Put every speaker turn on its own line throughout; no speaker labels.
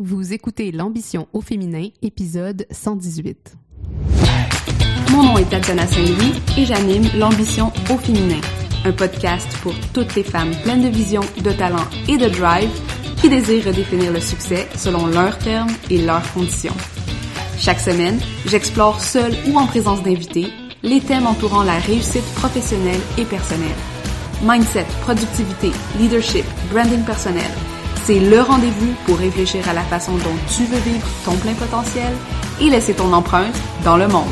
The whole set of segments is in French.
Vous écoutez L'Ambition au féminin, épisode 118.
Mon nom est Tatiana Saint-Louis et j'anime L'Ambition au féminin, un podcast pour toutes les femmes pleines de vision, de talent et de drive qui désirent redéfinir le succès selon leurs termes et leurs conditions. Chaque semaine, j'explore seule ou en présence d'invités les thèmes entourant la réussite professionnelle et personnelle. Mindset, productivité, leadership, branding personnel. C'est le rendez-vous pour réfléchir à la façon dont tu veux vivre ton plein potentiel et laisser ton empreinte dans le monde.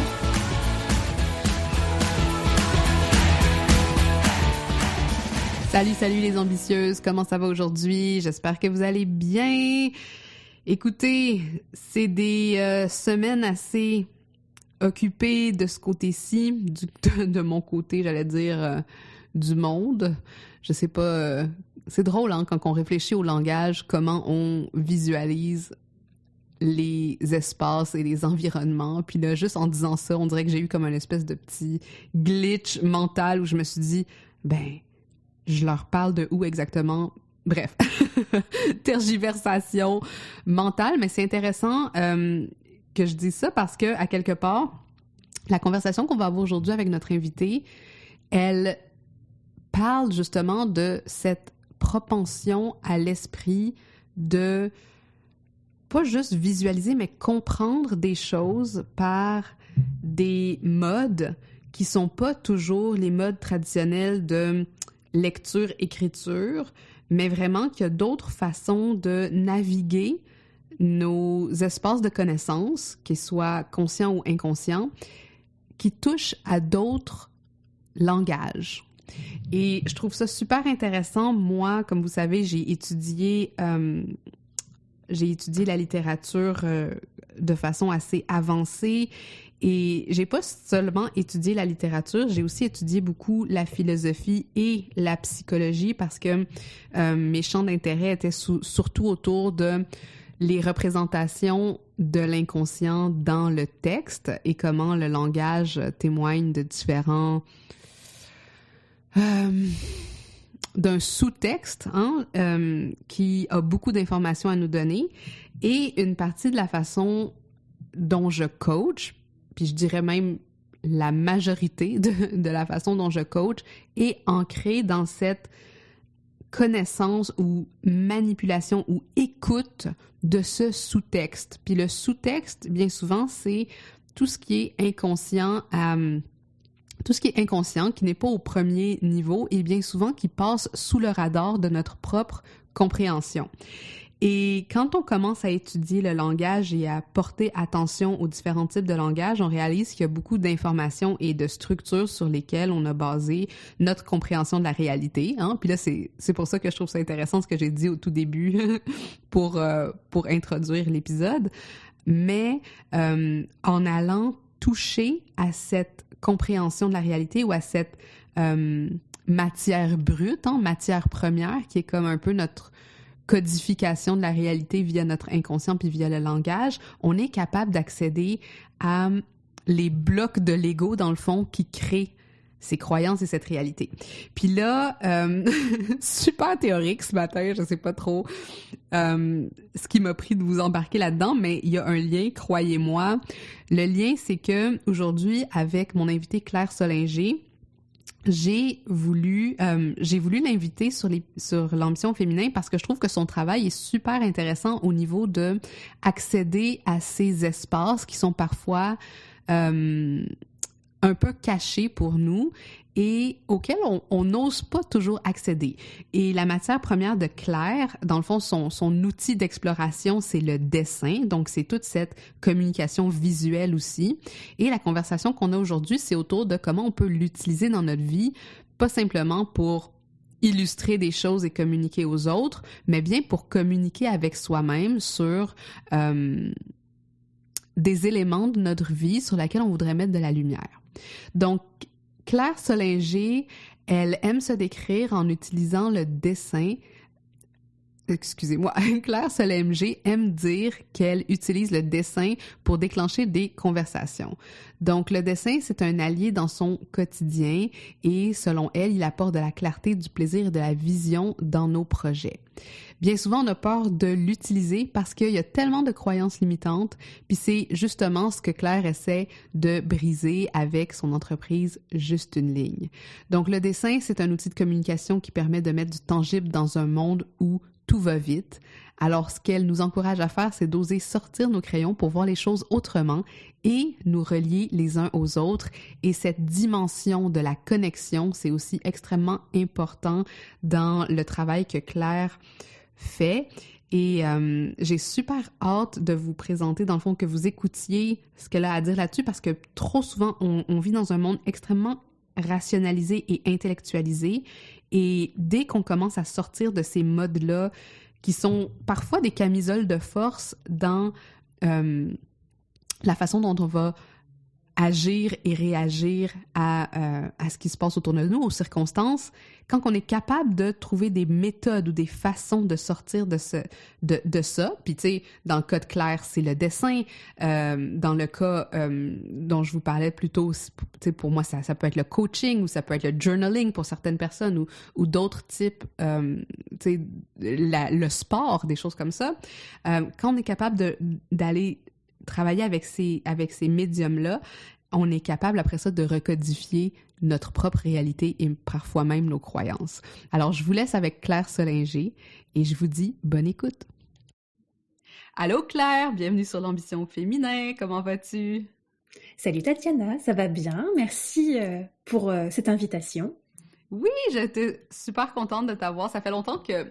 Salut les ambitieuses, comment ça va aujourd'hui? J'espère que vous allez bien. Écoutez, c'est des semaines assez occupées de ce côté-ci, de mon côté, j'allais dire, du monde. Je sais pas, c'est drôle hein, quand on réfléchit au langage, comment on visualise les espaces et les environnements. Puis là, juste en disant ça, on dirait que j'ai eu comme une espèce de petit glitch mental où je me suis dit, je leur parle de où exactement? Bref, tergiversation mentale, mais c'est intéressant que je dise ça parce que, à quelque part, la conversation qu'on va avoir aujourd'hui avec notre invitée, elle parle justement de cette propension à l'esprit de pas juste visualiser, mais comprendre des choses par des modes qui sont pas toujours les modes traditionnels de lecture-écriture, mais vraiment qu'il y a d'autres façons de naviguer nos espaces de connaissances, qu'ils soient conscients ou inconscients, qui touchent à d'autres langages. Et je trouve ça super intéressant. Moi, comme vous savez, j'ai étudié la littérature de façon assez avancée et j'ai pas seulement étudié la littérature, j'ai aussi étudié beaucoup la philosophie et la psychologie parce que mes champs d'intérêt étaient surtout autour de les représentations de l'inconscient dans le texte et comment le langage témoigne de différents d'un sous-texte qui a beaucoup d'informations à nous donner et une partie de la façon dont je coach, puis je dirais même la majorité de la façon dont je coach est ancrée dans cette connaissance ou manipulation ou écoute de ce sous-texte. Puis le sous-texte, bien souvent, c'est tout ce qui est inconscient tout ce qui est inconscient, qui n'est pas au premier niveau et bien souvent qui passe sous le radar de notre propre compréhension. Et quand on commence à étudier le langage et à porter attention aux différents types de langage, on réalise qu'il y a beaucoup d'informations et de structures sur lesquelles on a basé notre compréhension de la réalité. Hein? Puis là, c'est pour ça que je trouve ça intéressant ce que j'ai dit au tout début pour introduire l'épisode. Mais en allant toucher à cette compréhension de la réalité ou à cette matière brute, matière première, qui est comme un peu notre codification de la réalité via notre inconscient puis via le langage, on est capable d'accéder à les blocs de l'ego, dans le fond, qui créent ces croyances et cette réalité. Puis là, super théorique ce matin, je sais pas trop ce qui m'a pris de vous embarquer là-dedans, mais il y a un lien, croyez-moi. Le lien, c'est que aujourd'hui, avec mon invitée Claire Solinger, j'ai voulu l'inviter sur l'ambition féminin parce que je trouve que son travail est super intéressant au niveau de accéder à ces espaces qui sont parfois un peu cachés pour nous et auxquels on n'ose pas toujours accéder. Et la matière première de Claire, dans le fond, son outil d'exploration, c'est le dessin. Donc, c'est toute cette communication visuelle aussi. Et la conversation qu'on a aujourd'hui, c'est autour de comment on peut l'utiliser dans notre vie, pas simplement pour illustrer des choses et communiquer aux autres, mais bien pour communiquer avec soi-même sur des éléments de notre vie sur lesquels on voudrait mettre de la lumière. Donc, Claire Solinger, elle aime se décrire en utilisant le dessin. Excusez-moi, Claire Solinger aime dire qu'elle utilise le dessin pour déclencher des conversations. Donc, le dessin, c'est un allié dans son quotidien et selon elle, il apporte de la clarté, du plaisir et de la vision dans nos projets. bien souvent, on a peur de l'utiliser parce qu'il y a tellement de croyances limitantes, puis c'est justement ce que Claire essaie de briser avec son entreprise Juste une ligne. Donc, le dessin, c'est un outil de communication qui permet de mettre du tangible dans un monde où tout va vite. Alors, ce qu'elle nous encourage à faire, c'est d'oser sortir nos crayons pour voir les choses autrement et nous relier les uns aux autres. Et cette dimension de la connexion, c'est aussi extrêmement important dans le travail que Claire fait. Et j'ai super hâte de vous présenter, dans le fond, que vous écoutiez ce qu'elle a à dire là-dessus, parce que trop souvent, on vit dans un monde extrêmement rationalisé et intellectualisé. Et dès qu'on commence à sortir de ces modes-là, qui sont parfois des camisoles de force dans la façon dont on va agir et réagir à ce qui se passe autour de nous, aux circonstances, quand on est capable de trouver des méthodes ou des façons de sortir de ça, puis tu sais, dans le cas de Claire, c'est le dessin, dans le cas dont je vous parlais plus tôt, tu sais, pour moi, ça peut être le coaching ou ça peut être le journaling pour certaines personnes ou d'autres types, tu sais, le sport, des choses comme ça. Quand on est capable d'aller travailler avec ces médiums-là, on est capable après ça de recodifier notre propre réalité et parfois même nos croyances. Alors, je vous laisse avec Claire Solinger et je vous dis bonne écoute. Allô Claire, bienvenue sur l'Ambition féminin, comment vas-tu?
Salut Tatiana, ça va bien, merci pour cette invitation.
Oui, j'étais super contente de t'avoir, ça fait longtemps que,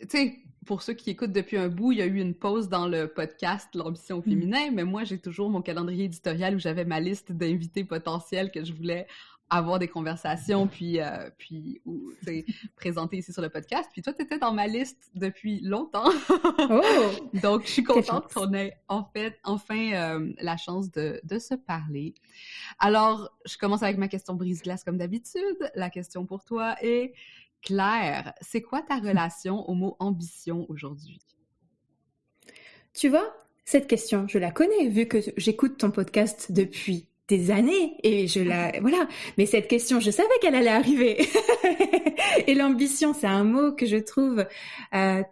tu sais, pour ceux qui écoutent depuis un bout, il y a eu une pause dans le podcast L'Ambition féminin, mais moi, j'ai toujours mon calendrier éditorial où j'avais ma liste d'invités potentiels que je voulais avoir des conversations, puis présenter ici sur le podcast. Puis toi, tu étais dans ma liste depuis longtemps.
Oh!
Donc, je suis contente qu'on ait enfin la chance de se parler. Alors, je commence avec ma question brise-glace comme d'habitude. La question pour toi est... Claire, c'est quoi ta relation au mot ambition aujourd'hui?
Tu vois, cette question, je la connais, vu que j'écoute ton podcast depuis des années, et voilà. Mais cette question, je savais qu'elle allait arriver. Et l'ambition, c'est un mot que je trouve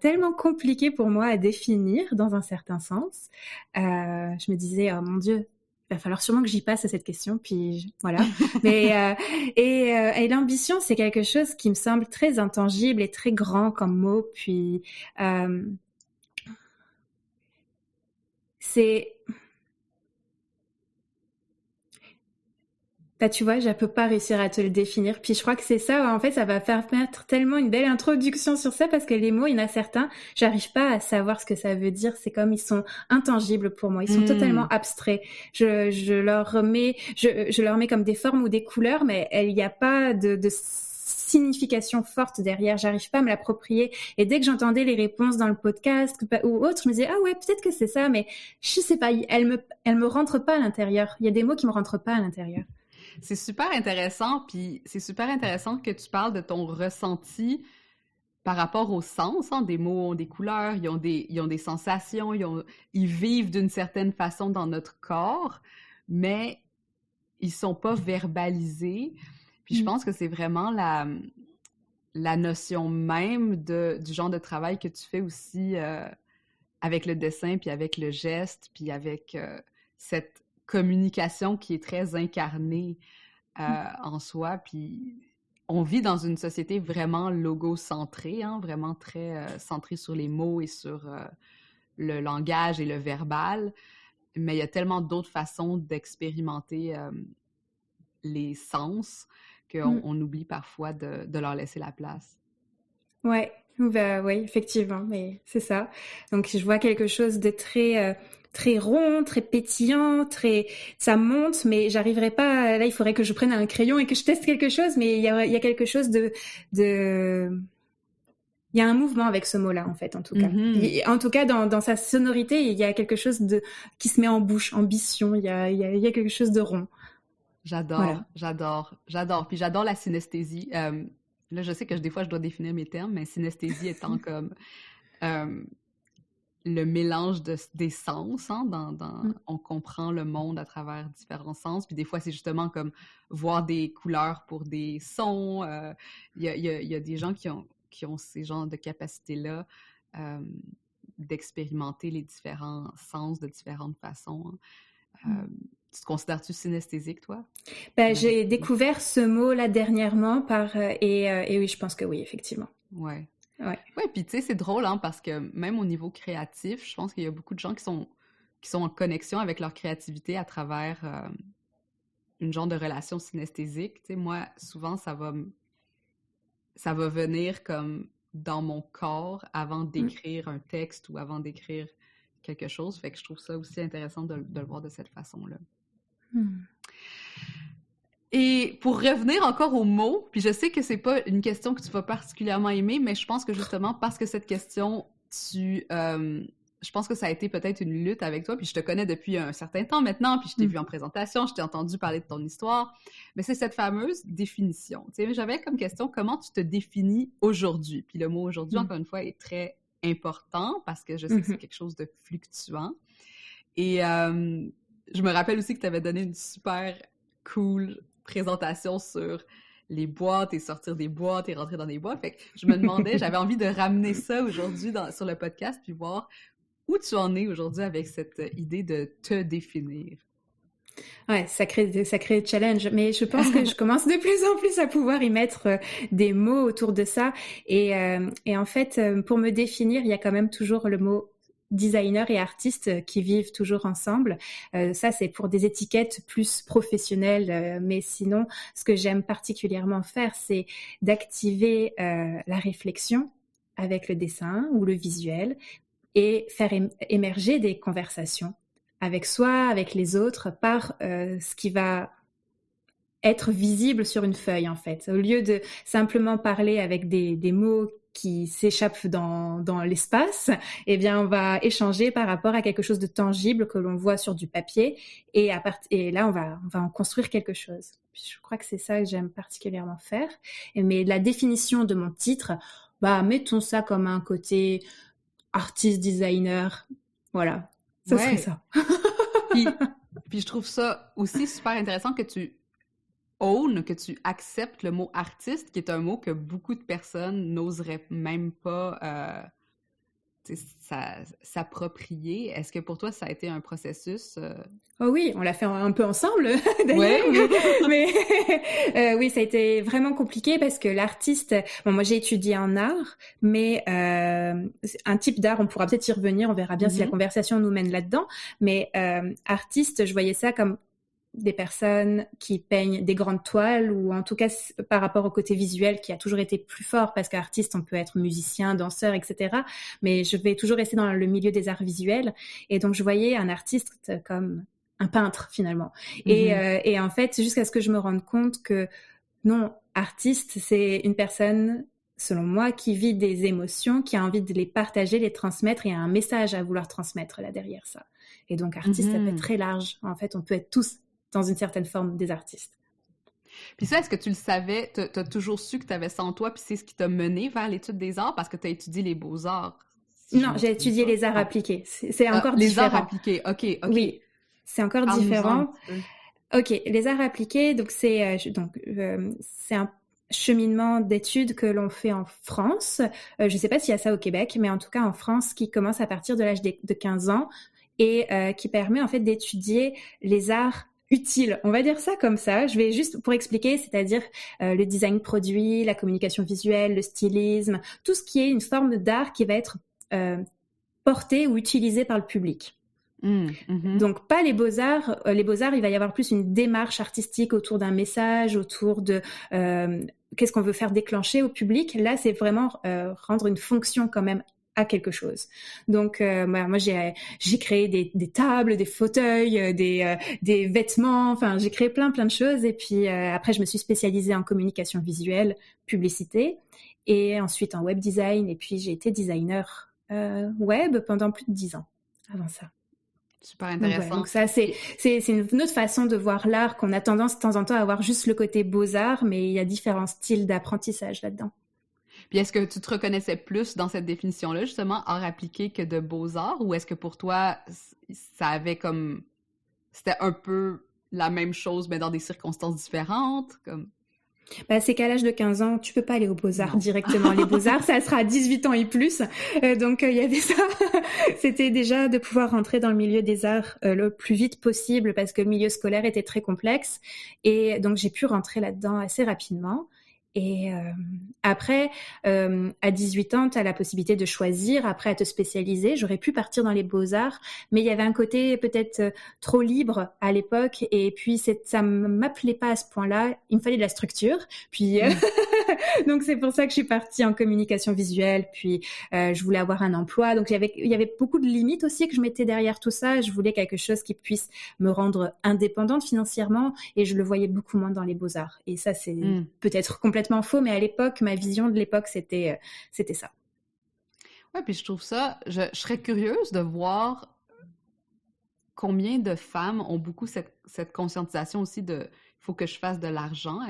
tellement compliqué pour moi à définir, dans un certain sens. Je me disais, oh mon Dieu, il va falloir sûrement que j'y passe à cette question, puis voilà. Mais et l'ambition, c'est quelque chose qui me semble très intangible et très grand comme mot. Puis c'est, bah tu vois, je peux pas réussir à te le définir. Puis je crois que c'est ça. En fait, ça va faire mettre tellement une belle introduction sur ça parce que les mots, il y en a certains, j'arrive pas à savoir ce que ça veut dire. C'est comme ils sont intangibles pour moi. Ils sont totalement abstraits. Je leur mets comme des formes ou des couleurs, mais il n'y a pas de signification forte derrière. J'arrive pas à me l'approprier. Et dès que j'entendais les réponses dans le podcast ou autre, je me disais ah ouais, peut-être que c'est ça, mais je sais pas. Elle me rentre pas à l'intérieur. Il y a des mots qui me rentrent pas à l'intérieur.
C'est super intéressant, puis c'est super intéressant que tu parles de ton ressenti par rapport au sens, hein. Des mots ont des couleurs, ils ont des sensations, ils vivent d'une certaine façon dans notre corps, mais ils sont pas verbalisés. Puis je pense que c'est vraiment la notion même du genre de travail que tu fais aussi avec le dessin, puis avec le geste, puis avec cette communication qui est très incarnée en soi, puis on vit dans une société vraiment logocentrée, hein, vraiment très centrée sur les mots et sur le langage et le verbal, mais il y a tellement d'autres façons d'expérimenter les sens qu'on oublie parfois de leur laisser la place.
Ouais, bah oui, effectivement, mais c'est ça. Donc je vois quelque chose de très rond, très pétillant, ça monte, mais j'arriverai pas. Là, il faudrait que je prenne un crayon et que je teste quelque chose, mais il y a quelque chose il y a un mouvement avec ce mot-là, en fait, en tout cas. En tout cas, dans sa sonorité, il y a quelque chose qui se met en bouche, ambition. Il y a quelque chose de rond.
J'adore. Puis j'adore la synesthésie. Là, je sais que des fois, je dois définir mes termes, mais synesthésie étant comme le mélange des sens, hein, on comprend le monde à travers différents sens, puis des fois, c'est justement comme voir des couleurs pour des sons. Il y a des gens qui ont qui ont ces genres de capacités-là d'expérimenter les différents sens de différentes façons. Tu te considères-tu synesthésique, toi?
J'ai découvert ce mot-là dernièrement et oui, je pense que oui, effectivement.
Ouais.
Ouais,
puis tu sais, c'est drôle, hein, parce que même au niveau créatif, je pense qu'il y a beaucoup de gens qui sont en connexion avec leur créativité à travers une genre de relation synesthésique. Tu sais, moi, souvent, ça va venir comme dans mon corps avant d'écrire un texte ou avant d'écrire quelque chose. Fait que je trouve ça aussi intéressant de le voir de cette façon-là. Et pour revenir encore aux mots, puis je sais que c'est pas une question que tu vas particulièrement aimer, mais je pense que justement parce que cette question, je pense que ça a été peut-être une lutte avec toi, puis je te connais depuis un certain temps maintenant, puis je t'ai vu en présentation, je t'ai entendu parler de ton histoire, mais c'est cette fameuse définition. Tu sais, j'avais comme question, comment tu te définis aujourd'hui? Puis le mot aujourd'hui, encore une fois, est très important parce que je sais que c'est quelque chose de fluctuant. Et je me rappelle aussi que tu avais donné une super cool présentation sur les boîtes et sortir des boîtes et rentrer dans des boîtes. Fait que je me demandais, j'avais envie de ramener ça aujourd'hui sur le podcast puis voir où tu en es aujourd'hui avec cette idée de te définir.
Ouais, sacré challenge. Mais je pense que je commence de plus en plus à pouvoir y mettre des mots autour de ça. Et en fait, pour me définir, il y a quand même toujours le mot designer et artiste qui vivent toujours ensemble. Ça, c'est pour des étiquettes plus professionnelles. Mais sinon, ce que j'aime particulièrement faire, c'est d'activer la réflexion avec le dessin ou le visuel et faire émerger des conversations avec soi, avec les autres, par ce qui va être visible sur une feuille, en fait. Au lieu de simplement parler avec des mots qui s'échappent dans l'espace, eh bien, on va échanger par rapport à quelque chose de tangible que l'on voit sur du papier, et là, on va en construire quelque chose. Puis je crois que c'est ça que j'aime particulièrement faire. Mais la définition de mon titre, mettons ça comme un côté artiste, designer, voilà. Ça serait ça.
puis je trouve ça aussi super intéressant que tu acceptes le mot artiste, qui est un mot que beaucoup de personnes n'oseraient même pas s'approprier. Est-ce que pour toi, ça a été un processus?
Oh oui, on l'a fait un peu ensemble, d'ailleurs. Mais oui, ça a été vraiment compliqué parce que l'artiste... Bon, moi, j'ai étudié en art, mais un type d'art, on pourra peut-être y revenir, on verra bien si la conversation nous mène là-dedans. Mais artiste, je voyais ça comme des personnes qui peignent des grandes toiles, ou en tout cas par rapport au côté visuel qui a toujours été plus fort, parce qu'artiste, on peut être musicien, danseur, etc. Mais je vais toujours rester dans le milieu des arts visuels. Et donc, je voyais un artiste comme un peintre, finalement. Et en fait, jusqu'à ce que je me rende compte que non, artiste, c'est une personne, selon moi, qui vit des émotions, qui a envie de les partager, les transmettre, et a un message à vouloir transmettre là derrière ça. Et donc, artiste, ça peut être très large. En fait, on peut être tous dans une certaine forme des artistes.
Puis ça, est-ce que tu le savais? T'as toujours su que tu avais ça en toi, puis c'est ce qui t'a mené vers l'étude des arts, parce que tu as étudié les beaux-arts?
Non, j'ai étudié les arts appliqués. C'est encore
les
différent.
Les arts appliqués, OK.
Oui, c'est encore différent. OK, les arts appliqués, donc c'est un cheminement d'études que l'on fait en France. Je ne sais pas s'il y a ça au Québec, mais en tout cas en France, qui commence à partir de l'âge de 15 ans et qui permet en fait d'étudier les arts utile, on va dire ça comme ça. Je vais juste pour expliquer, c'est-à-dire le design produit, la communication visuelle, le stylisme, tout ce qui est une forme d'art qui va être porté ou utilisé par le public. Donc pas les beaux-arts. Les beaux-arts, il va y avoir plus une démarche artistique autour d'un message, autour de qu'est-ce qu'on veut faire déclencher au public. Là, c'est vraiment rendre une fonction quand même à quelque chose. Donc moi j'ai créé des tables, des fauteuils, des vêtements, enfin j'ai créé plein de choses, et puis après je me suis spécialisée en communication visuelle, publicité, et ensuite en web design, et puis j'ai été designer web pendant plus de 10 ans avant ça.
Super intéressant.
Donc ça, c'est une autre façon de voir l'art, qu'on a tendance de temps en temps à avoir juste le côté beaux-arts, mais il y a différents styles d'apprentissage là-dedans.
Puis est-ce que tu te reconnaissais plus dans cette définition-là, justement, art appliqué, que de beaux-arts, ou est-ce que pour toi, ça avait comme... C'était un peu la même chose, mais dans des circonstances différentes, comme...
C'est qu'à l'âge de 15 ans, tu peux pas aller aux Beaux-Arts
Non.
directement. Les Beaux-Arts, ça sera à 18 ans et plus. Donc, il y avait ça. C'était déjà de pouvoir rentrer dans le milieu des arts le plus vite possible parce que le milieu scolaire était très complexe. Et donc, j'ai pu rentrer là-dedans assez rapidement. Et après, à 18 ans, tu as la possibilité de choisir, après à te spécialiser. J'aurais pu partir dans les beaux-arts, mais il y avait un côté peut-être trop libre à l'époque, et puis ça m'appelait pas à ce point-là. Il me fallait de la structure, puis donc c'est pour ça que je suis partie en communication visuelle, puis je voulais avoir un emploi. Donc il y avait beaucoup de limites aussi que je mettais derrière tout ça. Je voulais quelque chose qui puisse me rendre indépendante financièrement, et je le voyais beaucoup moins dans les beaux-arts. Et ça, c'est peut-être complètement faux, mais à l'époque, ma vision de l'époque, c'était ça.
Ouais, puis je trouve ça... Je serais curieuse de voir combien de femmes ont beaucoup cette conscientisation aussi de « il faut que je fasse de l'argent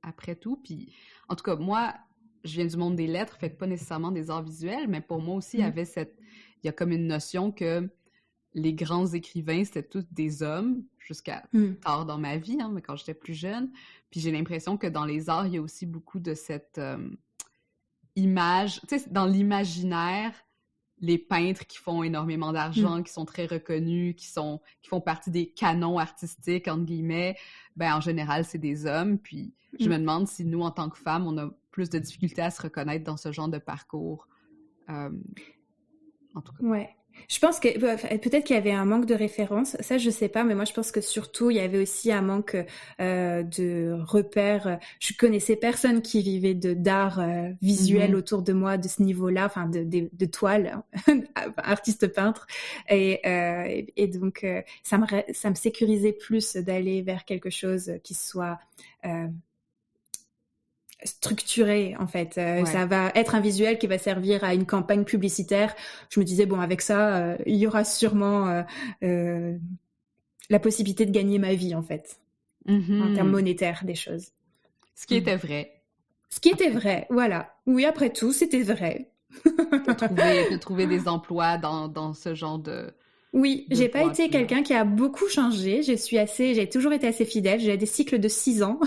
après tout ». Puis, en tout cas, moi, je viens du monde des lettres, fait que pas nécessairement des arts visuels, mais pour moi aussi, il y a comme une notion que les grands écrivains, c'était tous des hommes, jusqu'à tard dans ma vie, mais quand j'étais plus jeune. Puis j'ai l'impression que dans les arts, il y a aussi beaucoup de cette image, tu sais, dans l'imaginaire, les peintres qui font énormément d'argent, qui sont très reconnus, qui font partie des canons artistiques, entre guillemets, en général, c'est des hommes. Puis je me demande si nous, en tant que femmes, on a plus de difficultés à se reconnaître dans ce genre de parcours. En tout cas.
Ouais. Je pense que peut-être qu'il y avait un manque de références, ça je sais pas, mais moi je pense que surtout il y avait aussi un manque de repères. Je connaissais personne qui vivait d'art visuel autour de moi de ce niveau-là, enfin de toile, artiste peintre, et donc ça me sécurisait plus d'aller vers quelque chose qui soit structuré en fait. Ça va être un visuel qui va servir à une campagne publicitaire. Je me disais bon, avec ça il y aura sûrement la possibilité de gagner ma vie en fait, en termes monétaires des choses.
Ce qui était vrai.
Ce qui était vrai, voilà. Oui, après tout, c'était vrai.
de trouver des emplois dans ce genre de...
Oui, j'ai pas été quelqu'un qui a beaucoup changé. J'ai toujours été assez fidèle. J'ai des cycles de 6 ans.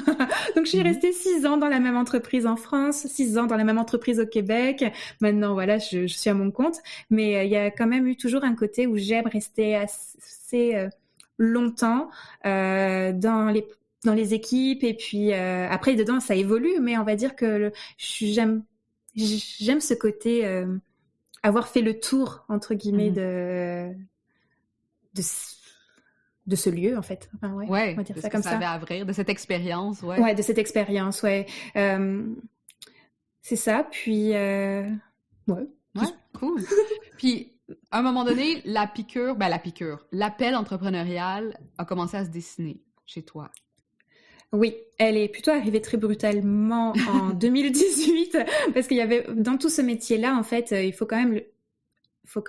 Donc, je suis restée 6 ans dans la même entreprise en France, 6 ans dans la même entreprise au Québec. Maintenant, voilà, je suis à mon compte. Mais il y a quand même eu toujours un côté où j'aime rester assez longtemps dans les équipes. Et puis, après, dedans, ça évolue. Mais on va dire que j'aime ce côté avoir fait le tour, entre guillemets, de ce lieu, en fait. Enfin, on va dire ça comme ça.
À vrai, de cette expérience,
Ouais, de cette expérience, ouais. C'est ça, puis...
cool. Puis, à un moment donné, l'appel entrepreneurial a commencé à se dessiner chez toi.
Oui, elle est plutôt arrivée très brutalement en 2018, parce qu'il y avait, dans tout ce métier-là, en fait, il faut quand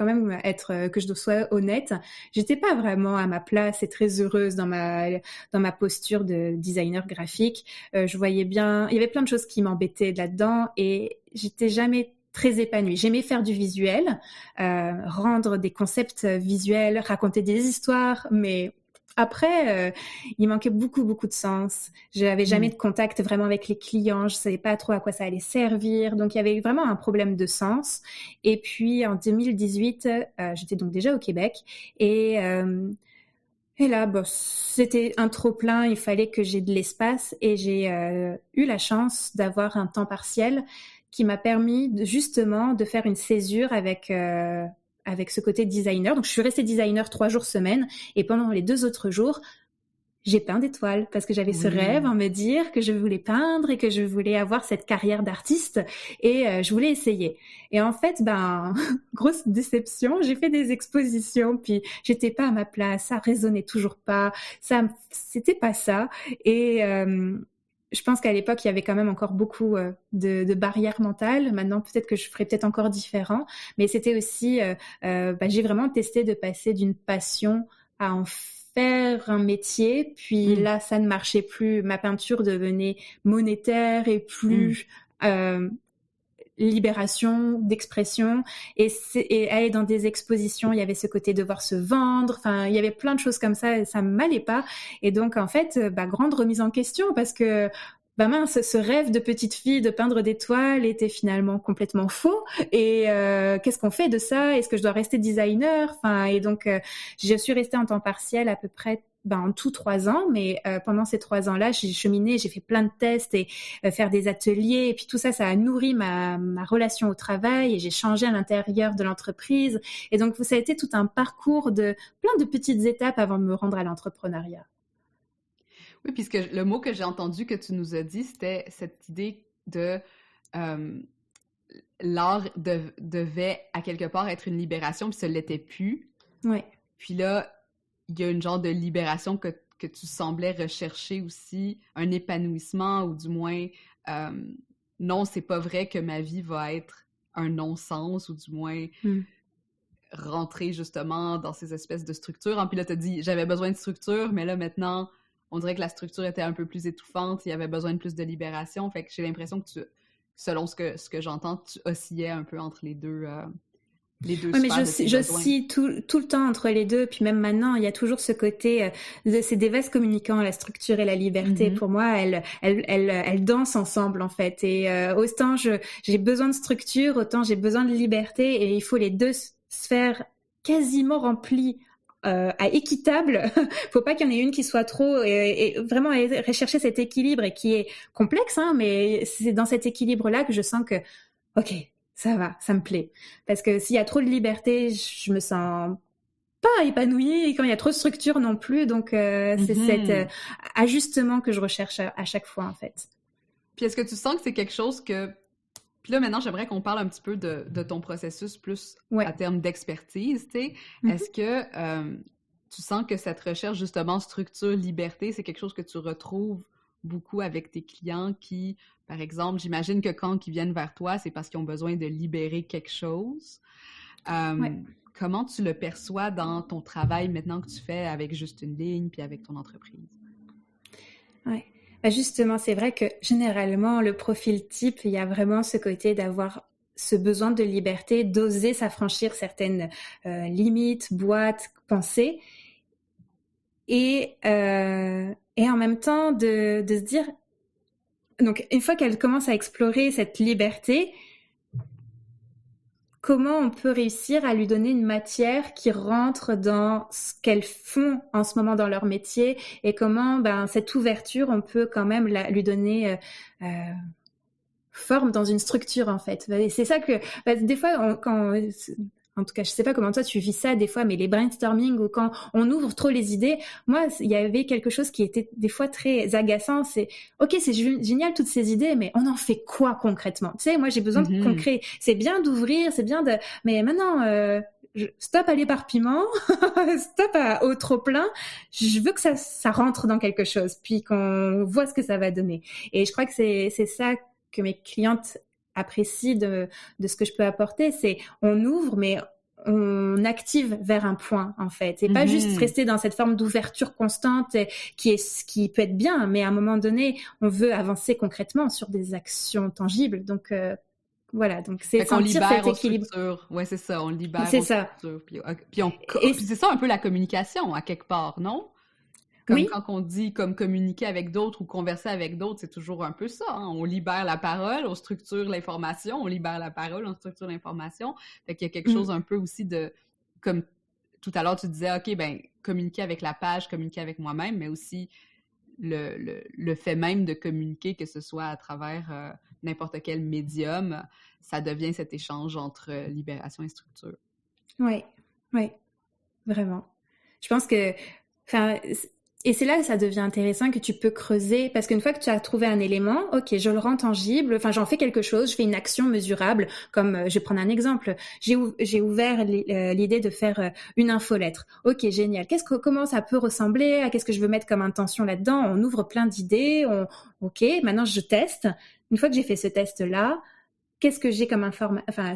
même être que je sois honnête. J'étais pas vraiment à ma place et très heureuse dans ma posture de designer graphique. Je voyais bien, il y avait plein de choses qui m'embêtaient là-dedans et j'étais jamais très épanouie. J'aimais faire du visuel, rendre des concepts visuels, raconter des histoires, mais après, il manquait beaucoup de sens. Je n'avais jamais de contact vraiment avec les clients. Je savais pas trop à quoi ça allait servir. Donc, il y avait vraiment un problème de sens. Et puis, en 2018, j'étais donc déjà au Québec. Et là, c'était un trop-plein. Il fallait que j'ai de l'espace. Et j'ai eu la chance d'avoir un temps partiel qui m'a permis justement de faire une césure avec ce côté designer. Donc, je suis restée designer 3 jours semaine. Et pendant les 2 autres jours, j'ai peint des toiles parce que j'avais ce rêve en me dire que je voulais peindre et que je voulais avoir cette carrière d'artiste et je voulais essayer. Et en fait, grosse déception, j'ai fait des expositions puis j'étais pas à ma place, ça résonnait toujours pas, c'était pas ça. Et je pense qu'à l'époque, il y avait quand même encore beaucoup de barrières mentales. Maintenant, peut-être que je ferais peut-être encore différent. Mais c'était aussi, j'ai vraiment testé de passer d'une passion à en faire un métier. Puis là, ça ne marchait plus. Ma peinture devenait monétaire et plus libération d'expression. Et aller dans des expositions, il y avait ce côté de devoir se vendre. Enfin, il y avait plein de choses comme ça et ça m'allait pas. Et donc, en fait, grande remise en question parce que mince, ce rêve de petite fille de peindre des toiles était finalement complètement faux. Et qu'est-ce qu'on fait de ça? Est-ce que je dois rester designer? Enfin, et donc, je suis restée en temps partiel à peu près en tout 3 ans, mais pendant ces 3 ans-là, j'ai cheminé, j'ai fait plein de tests et faire des ateliers, et puis tout ça, ça a nourri ma relation au travail, et j'ai changé à l'intérieur de l'entreprise. Et donc, ça a été tout un parcours de plein de petites étapes avant de me rendre à l'entrepreneuriat.
Oui, puisque le mot que j'ai entendu que tu nous as dit, c'était cette idée de l'art devait à quelque part être une libération, puis ça l'était plus.
Ouais.
Puis là, il y a une genre de libération que tu semblais rechercher aussi, un épanouissement, ou du moins, non, c'est pas vrai que ma vie va être un non-sens, ou du moins rentrer justement dans ces espèces de structures. Puis là, t'as dit, j'avais besoin de structure, mais là, maintenant, on dirait que la structure était un peu plus étouffante, il y avait besoin de plus de libération. Fait que j'ai l'impression que selon ce que j'entends, tu oscillais un peu entre les deux. Oui,
mais j'oscille tout le temps entre les deux. Puis même maintenant, il y a toujours ce côté, c'est des vases communicants, la structure et la liberté. Pour moi, elles dansent ensemble, en fait. Et autant j'ai besoin de structure, autant j'ai besoin de liberté. Et il faut les deux sphères quasiment remplies à équitable. Faut pas qu'il y en ait une qui soit trop, et vraiment rechercher cet équilibre, et qui est complexe, hein, mais c'est dans cet équilibre-là que je sens que, ok, ça va, ça me plaît. Parce que s'il y a trop de liberté, je me sens pas épanouie, et quand il y a trop de structure non plus. Donc, c'est cet ajustement que je recherche à chaque fois, en fait.
Puis est-ce que tu sens que c'est quelque chose que... Puis là, maintenant, j'aimerais qu'on parle un petit peu de ton processus plus à terme d'expertise, tu sais. Est-ce que tu sens que cette recherche, justement, structure, liberté, c'est quelque chose que tu retrouves beaucoup avec tes clients qui, par exemple, j'imagine que quand ils viennent vers toi, c'est parce qu'ils ont besoin de libérer quelque chose. Comment tu le perçois dans ton travail maintenant que tu fais avec Juste une ligne puis avec ton entreprise?
Ouais. Justement, c'est vrai que généralement, le profil type, il y a vraiment ce côté d'avoir ce besoin de liberté, d'oser s'affranchir certaines limites, boîtes, pensées. Et en même temps, de se dire... Donc, une fois qu'elle commence à explorer cette liberté, comment on peut réussir à lui donner une matière qui rentre dans ce qu'elles font en ce moment dans leur métier, et comment cette ouverture, on peut quand même lui donner forme dans une structure, en fait. Et c'est ça que des fois, en tout cas, je sais pas comment toi tu vis ça des fois, mais les brainstorming, ou quand on ouvre trop les idées, moi, il y avait quelque chose qui était des fois très agaçant. C'est, ok, c'est génial toutes ces idées, mais on en fait quoi concrètement? Tu sais, moi, j'ai besoin de concret. C'est bien d'ouvrir, c'est bien mais maintenant, stop à l'éparpillement, stop au trop plein. Je veux que ça rentre dans quelque chose, puis qu'on voit ce que ça va donner. Et je crois que c'est ça que mes clientes apprécie de ce que je peux apporter, c'est on ouvre, mais on active vers un point, en fait. Et pas juste rester dans cette forme d'ouverture constante qui peut être bien, mais à un moment donné, on veut avancer concrètement sur des actions tangibles. Donc, voilà, donc c'est sentir cet équilibre.
Ouais, c'est ça, on libère aux structures. Puis c'est ça un peu la communication, à quelque part, non? Comme quand on dit comme communiquer avec d'autres ou converser avec d'autres, c'est toujours un peu ça. Hein? On libère la parole, on structure l'information, on libère la parole, on structure l'information. Fait qu'il y a quelque chose un peu aussi de... Comme tout à l'heure, tu disais, OK, communiquer avec la page, communiquer avec moi-même, mais aussi le fait même de communiquer, que ce soit à travers n'importe quel médium, ça devient cet échange entre libération et structure.
Oui, vraiment. Je pense que... Et c'est là que ça devient intéressant, que tu peux creuser, parce qu'une fois que tu as trouvé un élément, ok, je le rends tangible, j'en fais quelque chose, je fais une action mesurable, comme, je vais prendre un exemple, j'ai ouvert l'idée de faire une infolettre. Ok, génial. Comment ça peut ressembler, à qu'est-ce que je veux mettre comme intention là-dedans? On ouvre plein d'idées, ok, maintenant je teste. Une fois que j'ai fait ce test-là, qu'est-ce que j'ai comme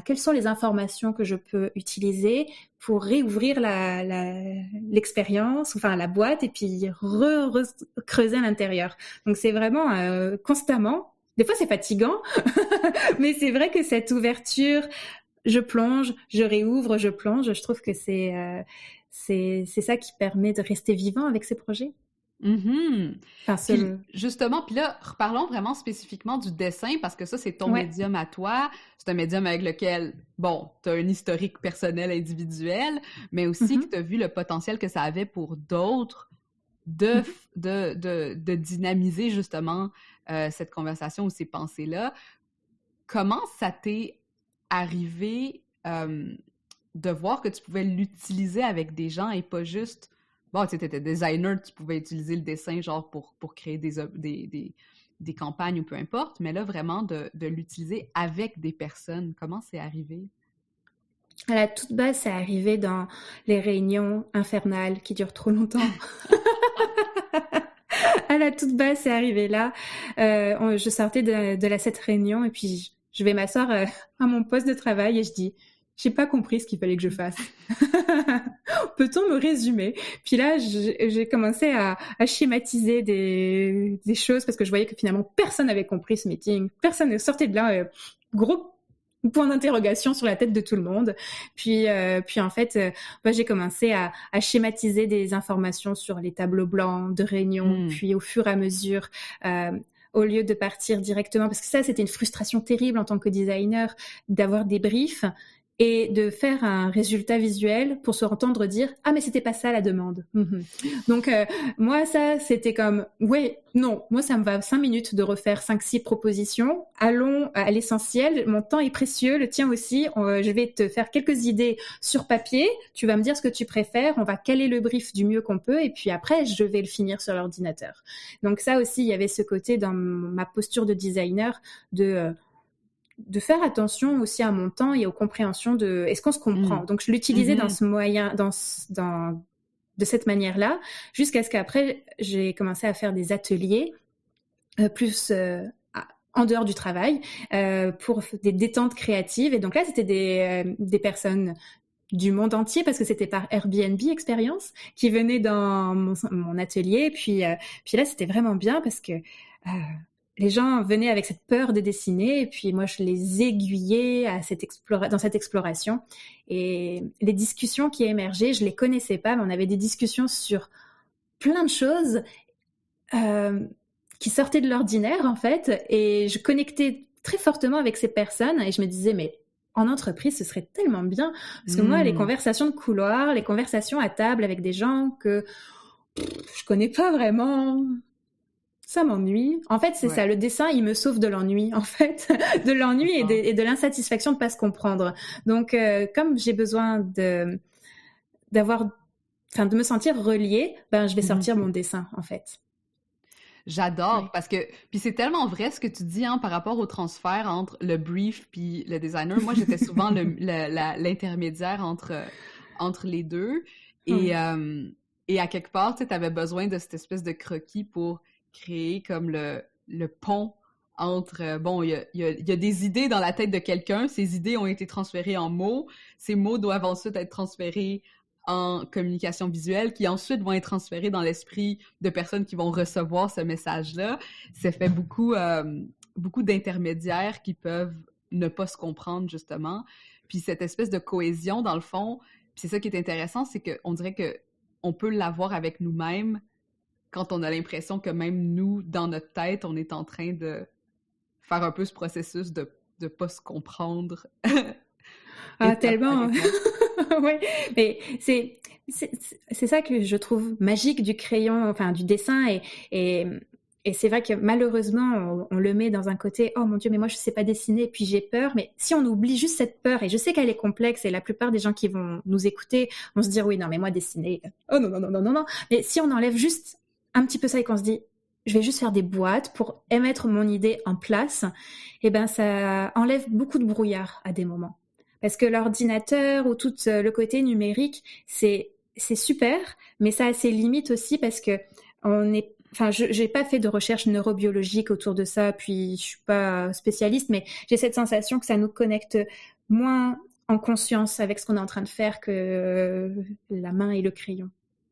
quelles sont les informations que je peux utiliser pour réouvrir l'expérience, la boîte, et puis creuser à l'intérieur. Donc c'est vraiment constamment. Des fois c'est fatigant, mais c'est vrai que cette ouverture, je plonge, je réouvre, je plonge. Je trouve que c'est ça qui permet de rester vivant avec ces projets.
Mm-hmm.
Puis,
justement, puis là, reparlons vraiment spécifiquement du dessin, parce que ça, c'est ton médium à toi. C'est un médium avec lequel, bon, tu as un historique personnel individuel, mais aussi que tu as vu le potentiel que ça avait pour d'autres de dynamiser justement cette conversation ou ces pensées-là. Comment ça t'est arrivé de voir que tu pouvais l'utiliser avec des gens et pas juste... Bon, tu étais designer, tu pouvais utiliser le dessin genre pour créer des campagnes ou peu importe, mais là, vraiment, de l'utiliser avec des personnes. Comment c'est arrivé?
À la toute base, c'est arrivé dans les réunions infernales qui durent trop longtemps. À la toute base, c'est arrivé là. Je sortais de cette réunion et puis je vais m'asseoir à mon poste de travail et je dis... J'ai pas compris ce qu'il fallait que je fasse. Peut-on me résumer? Puis là, j'ai commencé à schématiser des choses parce que je voyais que finalement personne n'avait compris ce meeting. Personne ne sortait de là. Gros point d'interrogation sur la tête de tout le monde. Puis en fait, j'ai commencé à schématiser des informations sur les tableaux blancs de réunion. Puis au fur et à mesure, au lieu de partir directement, parce que ça, c'était une frustration terrible en tant que designer, d'avoir des briefs et de faire un résultat visuel pour se entendre dire « Ah, mais c'était pas ça la demande. » Donc, moi, ça, c'était comme « Ouais, non, moi, ça me va 5 minutes de refaire 5-6 propositions. Allons à l'essentiel. Mon temps est précieux, le tien aussi. Je vais te faire quelques idées sur papier. Tu vas me dire ce que tu préfères. On va caler le brief du mieux qu'on peut. Et puis après, je vais le finir sur l'ordinateur. » Donc ça aussi, il y avait ce côté dans ma posture de designer de faire attention aussi à mon temps et aux compréhensions de est-ce qu'on se comprend. Donc je l'utilisais dans ce moyen, de cette manière-là, jusqu'à ce qu'après j'ai commencé à faire des ateliers plus en dehors du travail pour des détentes créatives. Et donc là c'était des personnes du monde entier parce que c'était par Airbnb Expérience qui venaient dans mon atelier. Puis là c'était vraiment bien parce que les gens venaient avec cette peur de dessiner et puis moi, je les aiguillais dans cette exploration. Et les discussions qui émergeaient, je les connaissais pas, mais on avait des discussions sur plein de choses qui sortaient de l'ordinaire, en fait. Et je connectais très fortement avec ces personnes et je me disais, mais en entreprise, ce serait tellement bien. Parce que moi, les conversations de couloir, les conversations à table avec des gens que je connais pas vraiment... Ça m'ennuie. En fait, c'est ça. Le dessin, il me sauve de l'ennui, en fait. De l'ennui et de l'insatisfaction de pas se comprendre. Donc, comme j'ai besoin de me sentir reliée, je vais sortir mon dessin, en fait.
J'adore, parce que... Puis c'est tellement vrai ce que tu dis, par rapport au transfert entre le brief puis le designer. Moi, j'étais souvent l'intermédiaire entre les deux. Et à quelque part, tu sais, t'avais besoin de cette espèce de croquis pour créer comme le pont entre... il y a des idées dans la tête de quelqu'un, ces idées ont été transférées en mots, ces mots doivent ensuite être transférés en communication visuelle, qui ensuite vont être transférés dans l'esprit de personnes qui vont recevoir ce message-là. Ça fait beaucoup d'intermédiaires qui peuvent ne pas se comprendre, justement. Puis cette espèce de cohésion, dans le fond, puis c'est ça qui est intéressant, c'est qu'on dirait qu'on peut l'avoir avec nous-mêmes quand on a l'impression que même nous, dans notre tête, on est en train de faire un peu ce processus de pas se comprendre.
Tellement. Oui, mais c'est ça que je trouve magique du crayon, enfin du dessin, et c'est vrai que malheureusement on le met dans un côté oh mon Dieu, mais moi je sais pas dessiner et puis j'ai peur. Mais si on oublie juste cette peur, et je sais qu'elle est complexe et la plupart des gens qui vont nous écouter vont se dire oui non mais moi dessiner oh non, mais si on enlève juste un petit peu ça et qu'on se dit je vais juste faire des boîtes pour émettre mon idée en place, et ça enlève beaucoup de brouillard à des moments. Parce que l'ordinateur ou tout le côté numérique, c'est super, mais ça a ses limites aussi parce que j'ai pas fait de recherche neurobiologique autour de ça, puis je suis pas spécialiste, mais j'ai cette sensation que ça nous connecte moins en conscience avec ce qu'on est en train de faire que la main et le crayon.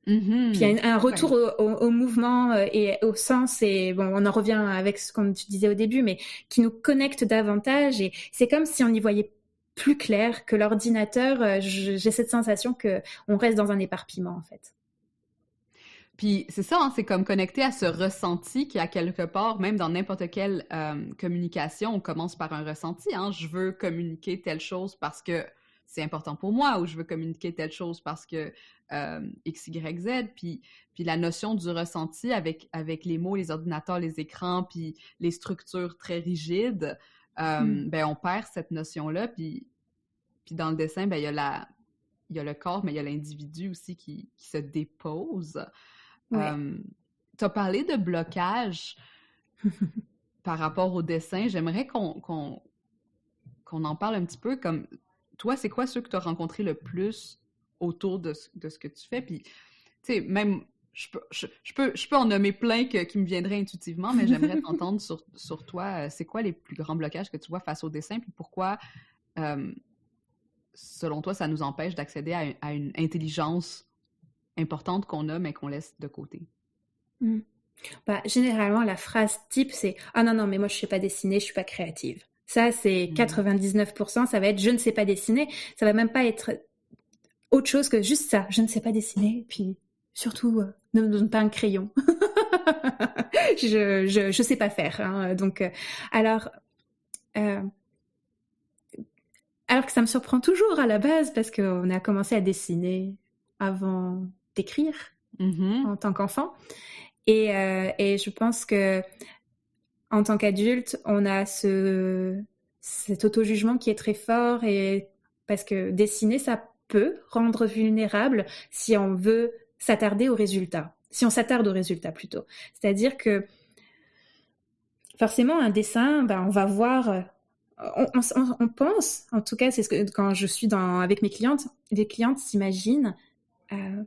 Mm-hmm.
Puis il y a un retour au mouvement et au sens, et bon, on en revient avec ce qu'on tu disais au début, mais qui nous connecte davantage, et c'est comme si on y voyait plus clair que l'ordinateur. J'ai cette sensation que on reste dans un éparpillement, en fait.
Puis c'est ça, hein, c'est comme connecter à ce ressenti qui, à quelque part, même dans n'importe quelle communication, on commence par un ressenti. Hein. Je veux communiquer telle chose parce que c'est important pour moi, ou je veux communiquer telle chose parce que X, Y, Z. Puis la notion du ressenti avec les mots, les ordinateurs, les écrans, puis les structures très rigides, ben on perd cette notion-là. Puis dans le dessin, ben il y a le corps, mais il y a l'individu aussi qui se dépose.
Ouais.
Tu as parlé de blocage par rapport au dessin. J'aimerais qu'on en parle un petit peu. Comme toi, c'est quoi ceux que tu as rencontrés le plus autour de ce que tu fais? Puis, tu sais, même, je peux en nommer plein qui me viendraient intuitivement, mais j'aimerais t'entendre sur toi. C'est quoi les plus grands blocages que tu vois face au dessin? Puis pourquoi, selon toi, ça nous empêche d'accéder à une intelligence importante qu'on a, mais qu'on laisse de côté?
Bah, généralement, la phrase type, c'est « Ah non, mais moi, je sais pas dessiner, je suis pas créative. » Ça, c'est 99%, ça va être « Je ne sais pas dessiner. » Ça va même pas être autre chose que juste ça. « Je ne sais pas dessiner. » Puis, surtout, ne me donne pas un crayon. Je sais pas faire. Hein. Donc, alors que ça me surprend toujours à la base, parce qu'on a commencé à dessiner avant d'écrire en tant qu'enfant. Et je pense que en tant qu'adulte, on a cet auto-jugement qui est très fort, et parce que dessiner, ça peut rendre vulnérable si on veut s'attarder au résultat. Si on s'attarde au résultat plutôt. C'est-à-dire que forcément, un dessin, ben, on va voir. On pense, en tout cas, c'est ce que quand je suis avec mes clientes, les clientes s'imaginent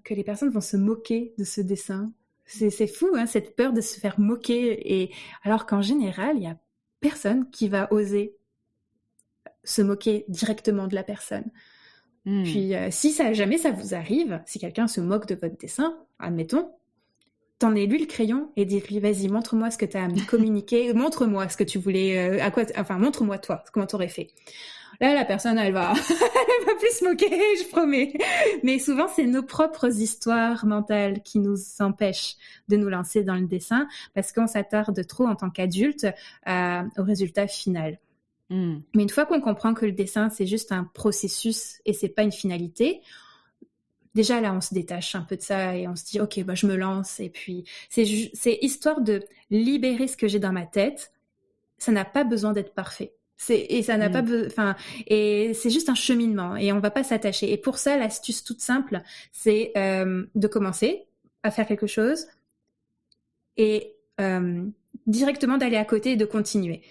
que les personnes vont se moquer de ce dessin. C'est fou, hein, cette peur de se faire moquer. Et alors qu'en général, il y a personne qui va oser se moquer directement de la personne. Puis si jamais ça vous arrive, si quelqu'un se moque de votre dessin, admettons, tendez-lui le crayon et dites-lui, vas-y, montre-moi ce que tu as à me communiquer, montre-moi ce que tu voulais, montre-moi toi, comment t'aurais fait. Là, la personne, elle va plus se moquer, je promets. Mais souvent, c'est nos propres histoires mentales qui nous empêchent de nous lancer dans le dessin, parce qu'on s'attarde trop en tant qu'adulte au résultat final. Mais une fois qu'on comprend que le dessin, c'est juste un processus et c'est pas une finalité, déjà là, on se détache un peu de ça et on se dit, ok, bah je me lance. Et puis, c'est histoire de libérer ce que j'ai dans ma tête. Ça n'a pas besoin d'être parfait. Et ça n'a pas et c'est juste un cheminement et on va pas s'attacher. Et pour ça, l'astuce toute simple, c'est de commencer à faire quelque chose et directement d'aller à côté et de continuer.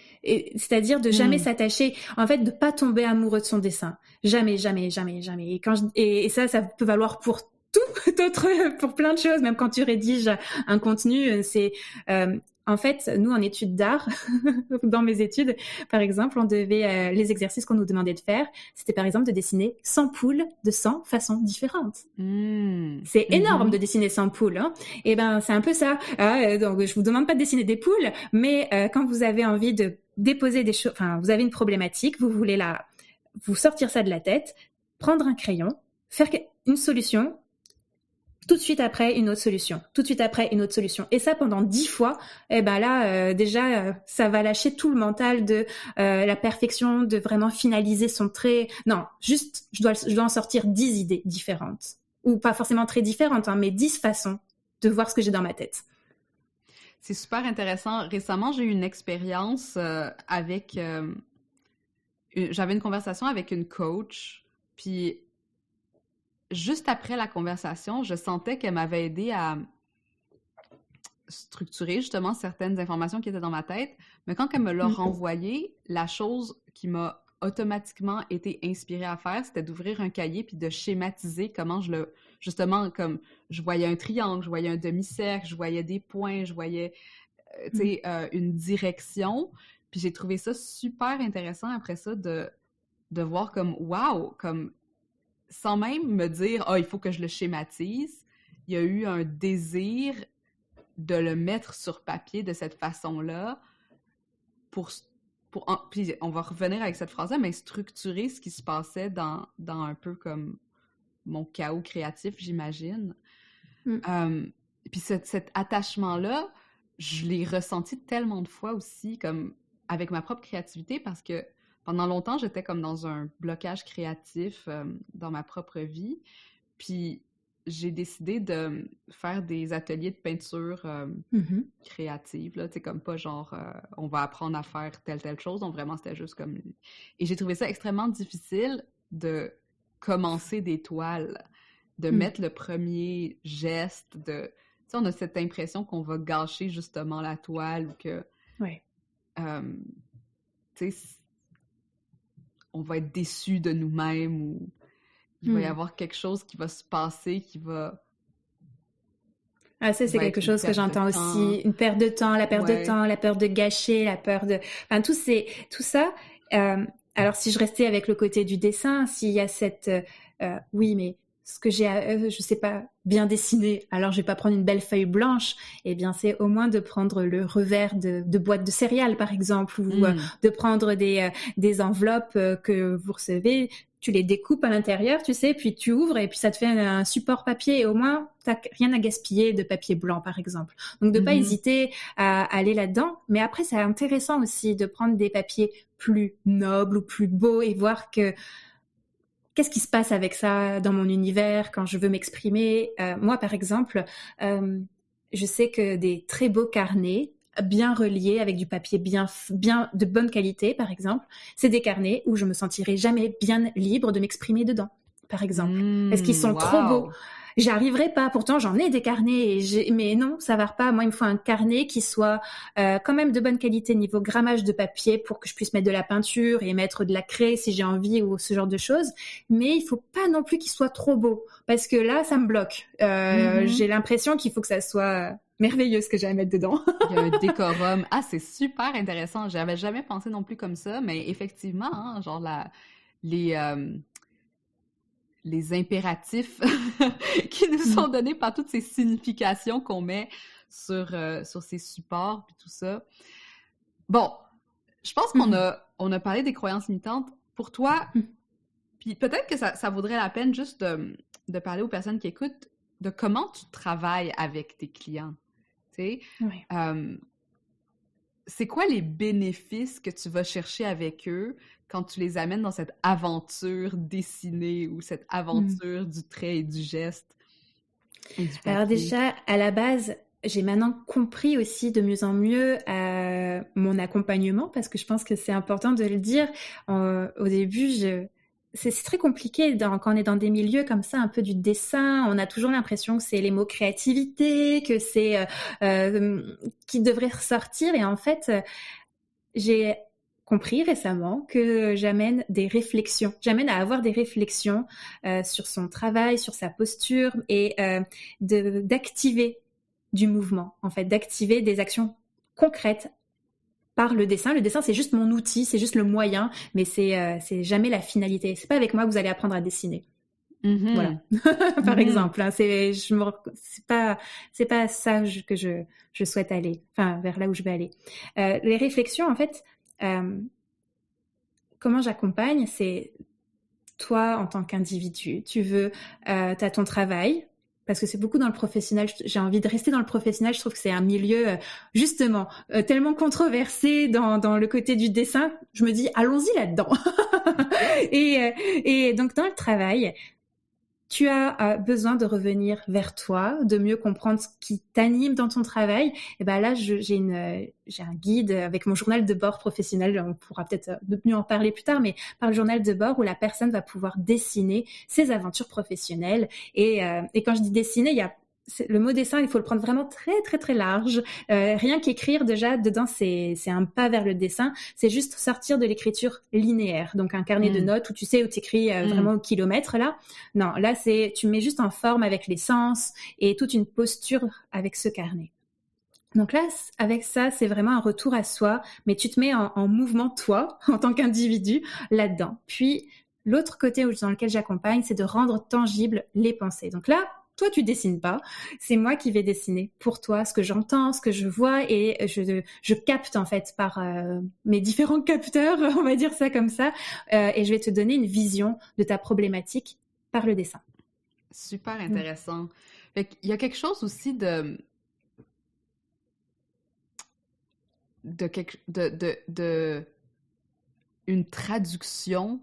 C'est-à-dire de jamais s'attacher, en fait, de pas tomber amoureux de son dessin. Jamais, jamais, jamais, jamais. Et ça peut valoir pour tout autre, pour plein de choses. Même quand tu rédiges un contenu, c'est en fait, nous, en études d'art, dans mes études, par exemple, on devait, les exercices qu'on nous demandait de faire, c'était par exemple de dessiner 100 poules de 100 façons différentes. C'est énorme de dessiner 100 poules. Hein. Et ben, c'est un peu ça. Donc, je vous demande pas de dessiner des poules, mais quand vous avez envie de déposer des choses, enfin, vous avez une problématique, vous voulez vous sortir ça de la tête, prendre un crayon, faire une solution, tout de suite après une autre solution, tout de suite après une autre solution. Et ça pendant 10 fois, et ben là, déjà, ça va lâcher tout le mental de la perfection, de vraiment finaliser son trait. Non, juste, je dois en sortir 10 idées différentes. Ou pas forcément très différentes, hein, mais 10 façons de voir ce que j'ai dans ma tête.
C'est super intéressant. Récemment, j'ai eu une expérience avec... j'avais une conversation avec une coach, puis juste après la conversation, je sentais qu'elle m'avait aidé à structurer justement certaines informations qui étaient dans ma tête, mais quand elle me l'a renvoyé, la chose qui m'a automatiquement été inspirée à faire, c'était d'ouvrir un cahier puis de schématiser comment justement, comme je voyais un triangle, je voyais un demi-cercle, je voyais des points, je voyais une direction, puis j'ai trouvé ça super intéressant après ça de voir comme wow, comme sans même me dire « Ah, il faut que je le schématise », il y a eu un désir de le mettre sur papier de cette façon-là puis on va revenir avec cette phrase-là, mais structurer ce qui se passait dans un peu comme mon chaos créatif, j'imagine. Puis cet attachement-là, je l'ai ressenti tellement de fois aussi, comme avec ma propre créativité, parce que pendant longtemps, j'étais comme dans un blocage créatif dans ma propre vie. Puis j'ai décidé de faire des ateliers de peinture créative, là, tu sais, comme pas genre on va apprendre à faire telle chose, donc vraiment c'était juste comme... Et j'ai trouvé ça extrêmement difficile de commencer des toiles, de mettre le premier geste, de... Tu sais, on a cette impression qu'on va gâcher justement la toile ou que...
Ouais.
Tu sais, on va être déçu de nous-mêmes ou il va y avoir quelque chose qui va se passer qui va...
Ah, ça, c'est quelque chose que j'entends aussi. Une perte de temps, la perte de temps, la peur de gâcher, la peur de... Enfin, tout ça. Alors, si je restais avec le côté du dessin, s'il y a cette... oui, mais ce que j'ai, je sais pas, bien dessiné, alors je vais pas prendre une belle feuille blanche, eh bien, c'est au moins de prendre le revers de boîtes de céréales, par exemple, ou de prendre des enveloppes que vous recevez, tu les découpes à l'intérieur, tu sais, puis tu ouvres et puis ça te fait un support papier et au moins, t'as rien à gaspiller de papier blanc, par exemple. Donc, de pas hésiter à aller là-dedans. Mais après, c'est intéressant aussi de prendre des papiers plus nobles ou plus beaux et voir que qu'est-ce qui se passe avec ça dans mon univers quand je veux m'exprimer. Moi, par exemple, je sais que des très beaux carnets bien reliés avec du papier bien de bonne qualité, par exemple, c'est des carnets où je me sentirai jamais bien libre de m'exprimer dedans, par exemple, parce qu'ils sont trop beaux. J'arriverai pas, pourtant j'en ai des carnets, mais non, ça va pas. Moi, il me faut un carnet qui soit quand même de bonne qualité niveau grammage de papier pour que je puisse mettre de la peinture et mettre de la craie si j'ai envie ou ce genre de choses. Mais il faut pas non plus qu'il soit trop beau, parce que là, ça me bloque. J'ai l'impression qu'il faut que ça soit merveilleux ce que j'ai à mettre dedans.
Il y a un décorum. Ah, c'est super intéressant. J'avais jamais pensé non plus comme ça, mais effectivement, hein, genre les impératifs qui nous sont donnés par toutes ces significations qu'on met sur ces supports puis tout ça. Bon, je pense qu'on a parlé des croyances limitantes. Pour toi, puis peut-être que ça vaudrait la peine juste de parler aux personnes qui écoutent de comment tu travailles avec tes clients. Tu sais, c'est quoi les bénéfices que tu vas chercher avec eux quand tu les amènes dans cette aventure dessinée ou cette aventure du trait et du geste et du papier?
Alors déjà, à la base, j'ai maintenant compris aussi de mieux en mieux mon accompagnement, parce que je pense que c'est important de le dire. Au début, c'est très compliqué quand on est dans des milieux comme ça, un peu du dessin. On a toujours l'impression que c'est les mots créativité, que c'est qui devrait ressortir. Et en fait, j'ai compris récemment que j'amène à avoir des réflexions sur son travail, sur sa posture et d'activer du mouvement, en fait, d'activer des actions concrètes par le dessin. Le dessin, c'est juste mon outil, c'est juste le moyen, mais c'est jamais la finalité. C'est pas avec moi que vous allez apprendre à dessiner. Voilà, par exemple. Hein, c'est pas ça que je souhaite aller, enfin vers là où je vais aller. Les réflexions, en fait, comment j'accompagne, c'est toi en tant qu'individu, t'as ton travail. Parce que c'est beaucoup dans le professionnel, j'ai envie de rester dans le professionnel, je trouve que c'est un milieu, justement, tellement controversé dans le côté du dessin, je me dis, allons-y là-dedans. et donc, dans le travail, tu as besoin de revenir vers toi, de mieux comprendre ce qui t'anime dans ton travail. Et ben là, j'ai un guide avec mon journal de bord professionnel. On pourra peut-être mieux en parler plus tard, mais par le journal de bord où la personne va pouvoir dessiner ses aventures professionnelles. Et quand je dis dessiner, le mot dessin, il faut le prendre vraiment très, très, très large. Rien qu'écrire, déjà, dedans, c'est un pas vers le dessin. C'est juste sortir de l'écriture linéaire. Donc, un carnet de notes où tu sais, où tu écris vraiment au kilomètre, là. Non, là, tu mets juste en forme avec les sens et toute une posture avec ce carnet. Donc là, avec ça, c'est vraiment un retour à soi, mais tu te mets en mouvement, toi, en tant qu'individu, là-dedans. Puis, l'autre côté dans lequel j'accompagne, c'est de rendre tangibles les pensées. Donc là, toi, tu dessines pas. C'est moi qui vais dessiner pour toi ce que j'entends, ce que je vois et je capte en fait par mes différents capteurs, on va dire ça comme ça, et je vais te donner une vision de ta problématique par le dessin.
Super intéressant. Fait qu'il y a quelque chose aussi de une traduction,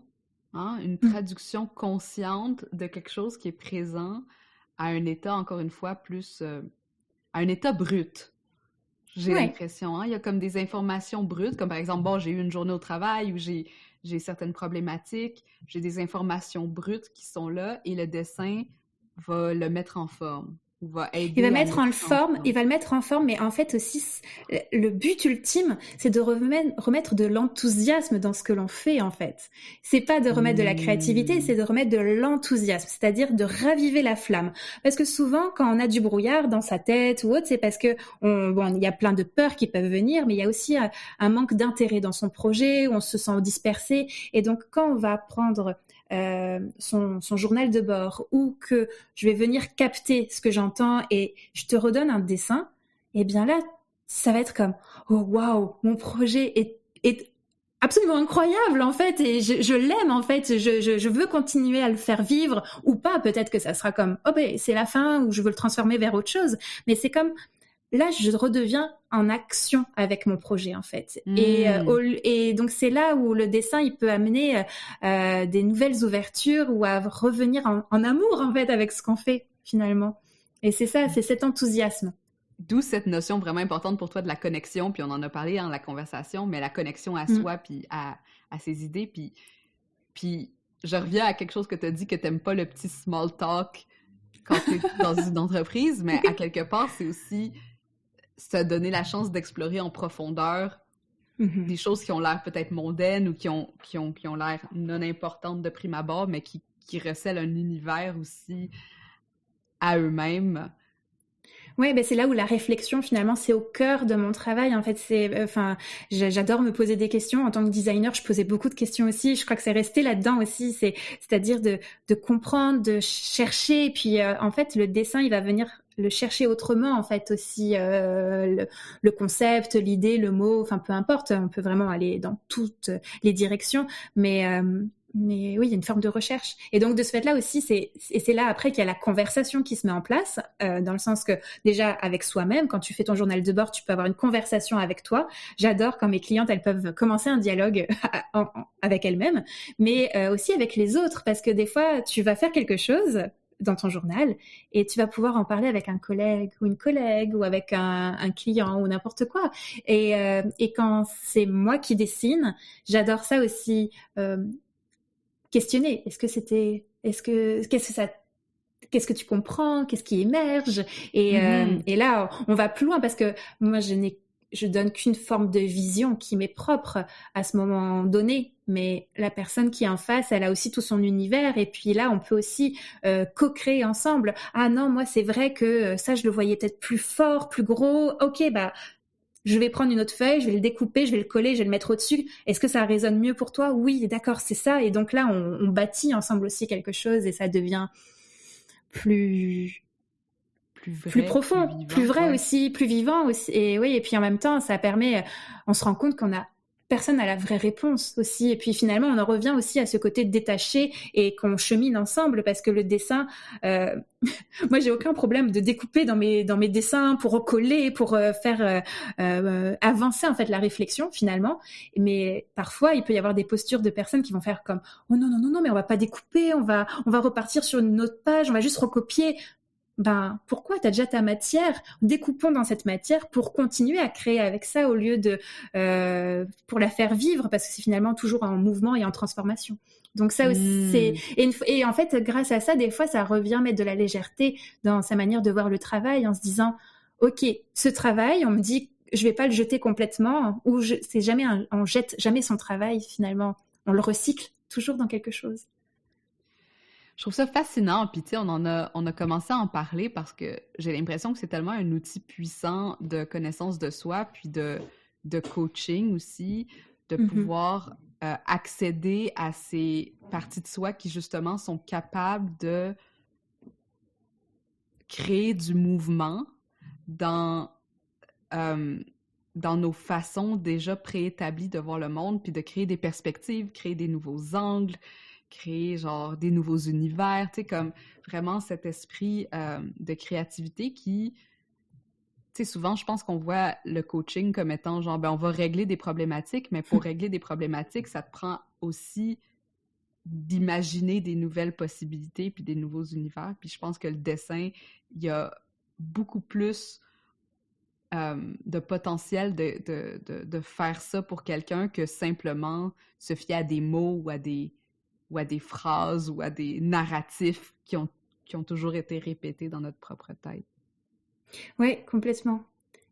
hein, une traduction consciente de quelque chose qui est présent à un état, encore une fois, plus à un état brut. J'ai l'impression, hein? Il y a comme des informations brutes, comme par exemple, bon, j'ai eu une journée au travail où j'ai certaines problématiques, j'ai des informations brutes qui sont là et le dessin va le mettre en forme. Va aider
il va le mettre en forme, mais en fait aussi, le but ultime, c'est de remettre de l'enthousiasme dans ce que l'on fait, en fait. C'est pas de remettre de la créativité, c'est de remettre de l'enthousiasme, c'est-à-dire de raviver la flamme. Parce que souvent, quand on a du brouillard dans sa tête ou autre, c'est parce que il y a plein de peurs qui peuvent venir, mais il y a aussi un manque d'intérêt dans son projet, où on se sent dispersé. Et donc, quand on va prendre son journal de bord ou que je vais venir capter ce que j'entends et je te redonne un dessin, et bien là, ça va être comme « Oh waouh, mon projet est absolument incroyable en fait et je l'aime en fait, je veux continuer à le faire vivre ou pas, peut-être que ça sera comme « Oh ben c'est la fin » ou je veux le transformer vers autre chose, mais c'est comme là, je redeviens en action avec mon projet, en fait. Et donc, c'est là où le dessin, il peut amener des nouvelles ouvertures ou à revenir en amour, en fait, avec ce qu'on fait, finalement. Et c'est ça, c'est cet enthousiasme.
D'où cette notion vraiment importante pour toi de la connexion, puis on en a parlé dans la conversation, mais la connexion à soi, puis à ses idées, puis je reviens à quelque chose que tu as dit, que tu n'aimes pas le petit small talk quand tu es dans une entreprise, mais à quelque part, c'est aussi se donner la chance d'explorer en profondeur des choses qui ont l'air peut-être mondaines ou qui ont l'air non importantes de prime abord, mais qui recèlent un univers aussi à eux-mêmes.
Ouais, ben c'est là où la réflexion, finalement, c'est au cœur de mon travail. En fait, j'adore me poser des questions. En tant que designer, je posais beaucoup de questions aussi. Je crois que c'est resté là-dedans aussi. C'est-à-dire de comprendre, de chercher. Et puis, en fait, le dessin, il va venir le chercher autrement, en fait, aussi. Le concept, l'idée, le mot, enfin, peu importe. On peut vraiment aller dans toutes les directions. Mais oui, il y a une forme de recherche. Et donc, de ce fait-là aussi, c'est là après qu'il y a la conversation qui se met en place, dans le sens que, déjà, avec soi-même, quand tu fais ton journal de bord, tu peux avoir une conversation avec toi. J'adore quand mes clientes, elles peuvent commencer un dialogue avec elles-mêmes, mais aussi avec les autres, parce que des fois, tu vas faire quelque chose dans ton journal et tu vas pouvoir en parler avec un collègue ou une collègue ou avec un client ou n'importe quoi. Et quand c'est moi qui dessine, j'adore ça aussi, questionner. Qu'est-ce que tu comprends? Qu'est-ce qui émerge? Et là, on va plus loin parce que moi, je donne qu'une forme de vision qui m'est propre à ce moment donné. Mais la personne qui est en face, elle a aussi tout son univers. Et puis là, on peut aussi co-créer ensemble. Ah non, moi, c'est vrai que ça, je le voyais peut-être plus fort, plus gros. Ok, bah, je vais prendre une autre feuille, je vais le découper, je vais le coller, je vais le mettre au-dessus. Est-ce que ça résonne mieux pour toi? Oui, d'accord, c'est ça. Et donc là, on bâtit ensemble aussi quelque chose et ça devient plus
vrai,
plus profond, plus vrai aussi, plus vivant aussi. Et oui, et puis en même temps, ça permet, on se rend compte personne n'a la vraie réponse aussi. Et puis finalement, on en revient aussi à ce côté détaché et qu'on chemine ensemble parce que le dessin, moi, j'ai aucun problème de découper dans mes dessins pour recoller, pour faire avancer en fait la réflexion finalement. Mais parfois, il peut y avoir des postures de personnes qui vont faire comme « Oh non, non, non, non, mais on va pas découper, on va repartir sur une autre page, on va juste recopier. » Ben, pourquoi? T'as déjà ta matière, découpons dans cette matière pour continuer à créer avec ça au lieu de pour la faire vivre parce que c'est finalement toujours en mouvement et en transformation. Donc ça aussi, et en fait, grâce à ça, des fois, ça revient mettre de la légèreté dans sa manière de voir le travail en se disant, ok, ce travail, on me dit, je vais pas le jeter complètement ou on jette jamais son travail finalement, on le recycle toujours dans quelque chose.
Je trouve ça fascinant, puis tu sais, on a commencé à en parler parce que j'ai l'impression que c'est tellement un outil puissant de connaissance de soi, puis de coaching aussi, de pouvoir accéder à ces parties de soi qui, justement, sont capables de créer du mouvement dans nos façons déjà préétablies de voir le monde, puis de créer des perspectives, créer des nouveaux angles, créer genre des nouveaux univers, tu sais, comme vraiment cet esprit de créativité qui, tu sais, souvent, je pense qu'on voit le coaching comme étant genre, ben on va régler des problématiques, mais pour régler des problématiques, ça te prend aussi d'imaginer des nouvelles possibilités puis des nouveaux univers. Puis je pense que le dessin, il y a beaucoup plus de potentiel de faire ça pour quelqu'un que simplement se fier à des mots ou à des phrases ou à des narratifs qui ont toujours été répétés dans notre propre tête.
Oui, complètement.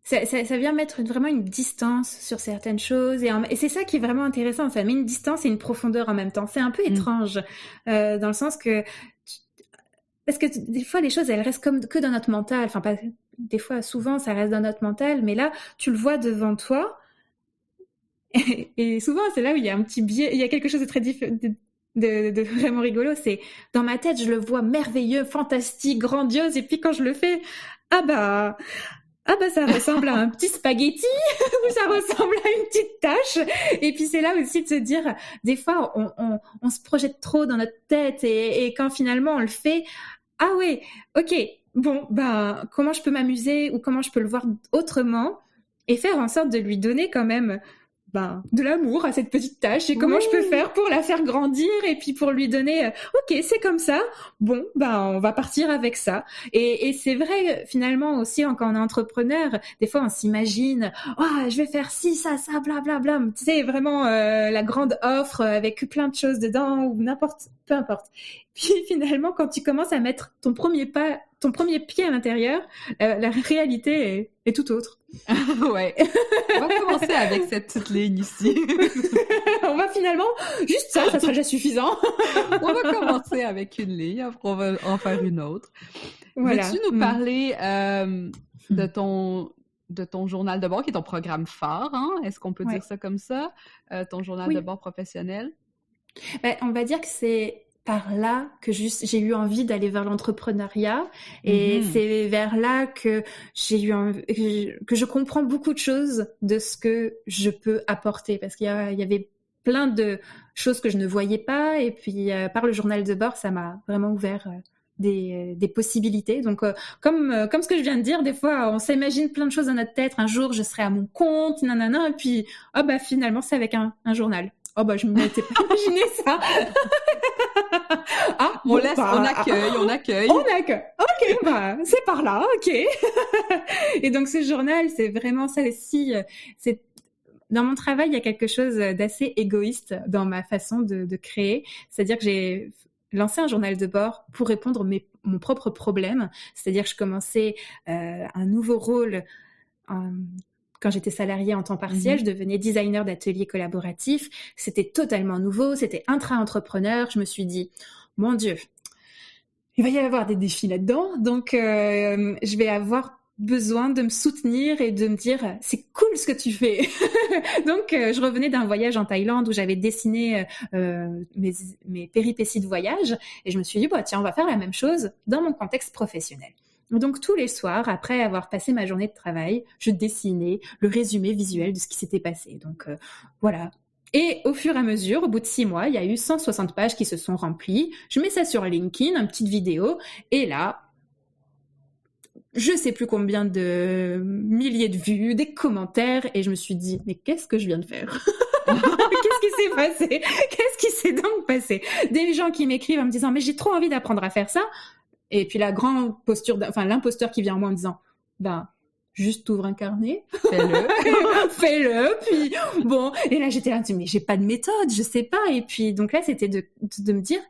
Ça vient mettre vraiment une distance sur certaines choses et c'est ça qui est vraiment intéressant. Ça met une distance et une profondeur en même temps. C'est un peu étrange dans le sens que parce que des fois les choses elles restent comme que dans notre mental. Enfin pas des fois, souvent ça reste dans notre mental, mais là tu le vois devant toi et souvent c'est là où il y a un petit biais, il y a quelque chose de très différent. De vraiment rigolo, c'est dans ma tête je le vois merveilleux, fantastique, grandiose et puis quand je le fais, ah bah ça ressemble à un petit spaghetti ou ça ressemble à une petite tâche. Et puis c'est là aussi de se dire, des fois on se projette trop dans notre tête et quand finalement on le fait, ah ouais, ok, bon ben comment je peux m'amuser ou comment je peux le voir autrement et faire en sorte de lui donner quand même de l'amour à cette petite tâche et comment je peux faire pour la faire grandir et puis pour lui donner ok c'est comme ça, bon on va partir avec ça et c'est vrai finalement aussi quand on est entrepreneur des fois on s'imagine je vais faire ci ça blablabla, tu sais vraiment la grande offre avec plein de choses dedans ou peu importe. Puis finalement quand tu commences à mettre ton premier pied à l'intérieur, la réalité est tout autre.
Ouais. On va commencer avec cette petite ligne ici.
On va finalement, juste ça sera déjà suffisant.
On va commencer avec une ligne, après on va en faire une autre. Voilà. Veux-tu nous parler de ton journal de bord, qui est ton programme phare, hein? Est-ce qu'on peut dire ça comme ça? Ton journal de bord professionnel?
On va dire que c'est par là que j'ai eu envie d'aller vers l'entrepreneuriat et c'est vers là que j'ai eu que je comprends beaucoup de choses de ce que je peux apporter parce qu'il y avait plein de choses que je ne voyais pas et puis par le journal de bord ça m'a vraiment ouvert des possibilités. Donc comme ce que je viens de dire, des fois on s'imagine plein de choses dans notre tête, un jour je serai à mon compte, nanana, et puis finalement c'est avec un journal. Je ne m'étais pas imaginé ça.
On accueille.
Ok, c'est par là, ok. Et donc ce journal, c'est vraiment ça aussi. Dans mon travail, il y a quelque chose d'assez égoïste dans ma façon de créer. C'est-à-dire que j'ai lancé un journal de bord pour répondre mon propre problème. C'est-à-dire que je commençais un nouveau rôle quand j'étais salariée en temps partiel, je devenais designer d'ateliers collaboratifs. C'était totalement nouveau, c'était intra-entrepreneur. Je me suis dit, mon Dieu, il va y avoir des défis là-dedans. Donc, je vais avoir besoin de me soutenir et de me dire, c'est cool ce que tu fais. Donc, je revenais d'un voyage en Thaïlande où j'avais dessiné mes péripéties de voyage. Et je me suis dit, tiens, on va faire la même chose dans mon contexte professionnel. Donc tous les soirs, après avoir passé ma journée de travail, je dessinais le résumé visuel de ce qui s'était passé. Donc voilà. Et au fur et à mesure, au bout de 6 mois, il y a eu 160 pages qui se sont remplies. Je mets ça sur LinkedIn, une petite vidéo, et là, je sais plus combien de milliers de vues, des commentaires, et je me suis dit, mais qu'est-ce que je viens de faire ? Qu'est-ce qui s'est passé ? Qu'est-ce qui s'est donc passé ? Des gens qui m'écrivent en me disant, mais j'ai trop envie d'apprendre à faire ça. Et puis l'imposteur qui vient en moi en me disant, juste ouvre un carnet, fais-le, puis bon. Et là j'étais là, mais j'ai pas de méthode, je sais pas. Et puis donc là c'était de me dire,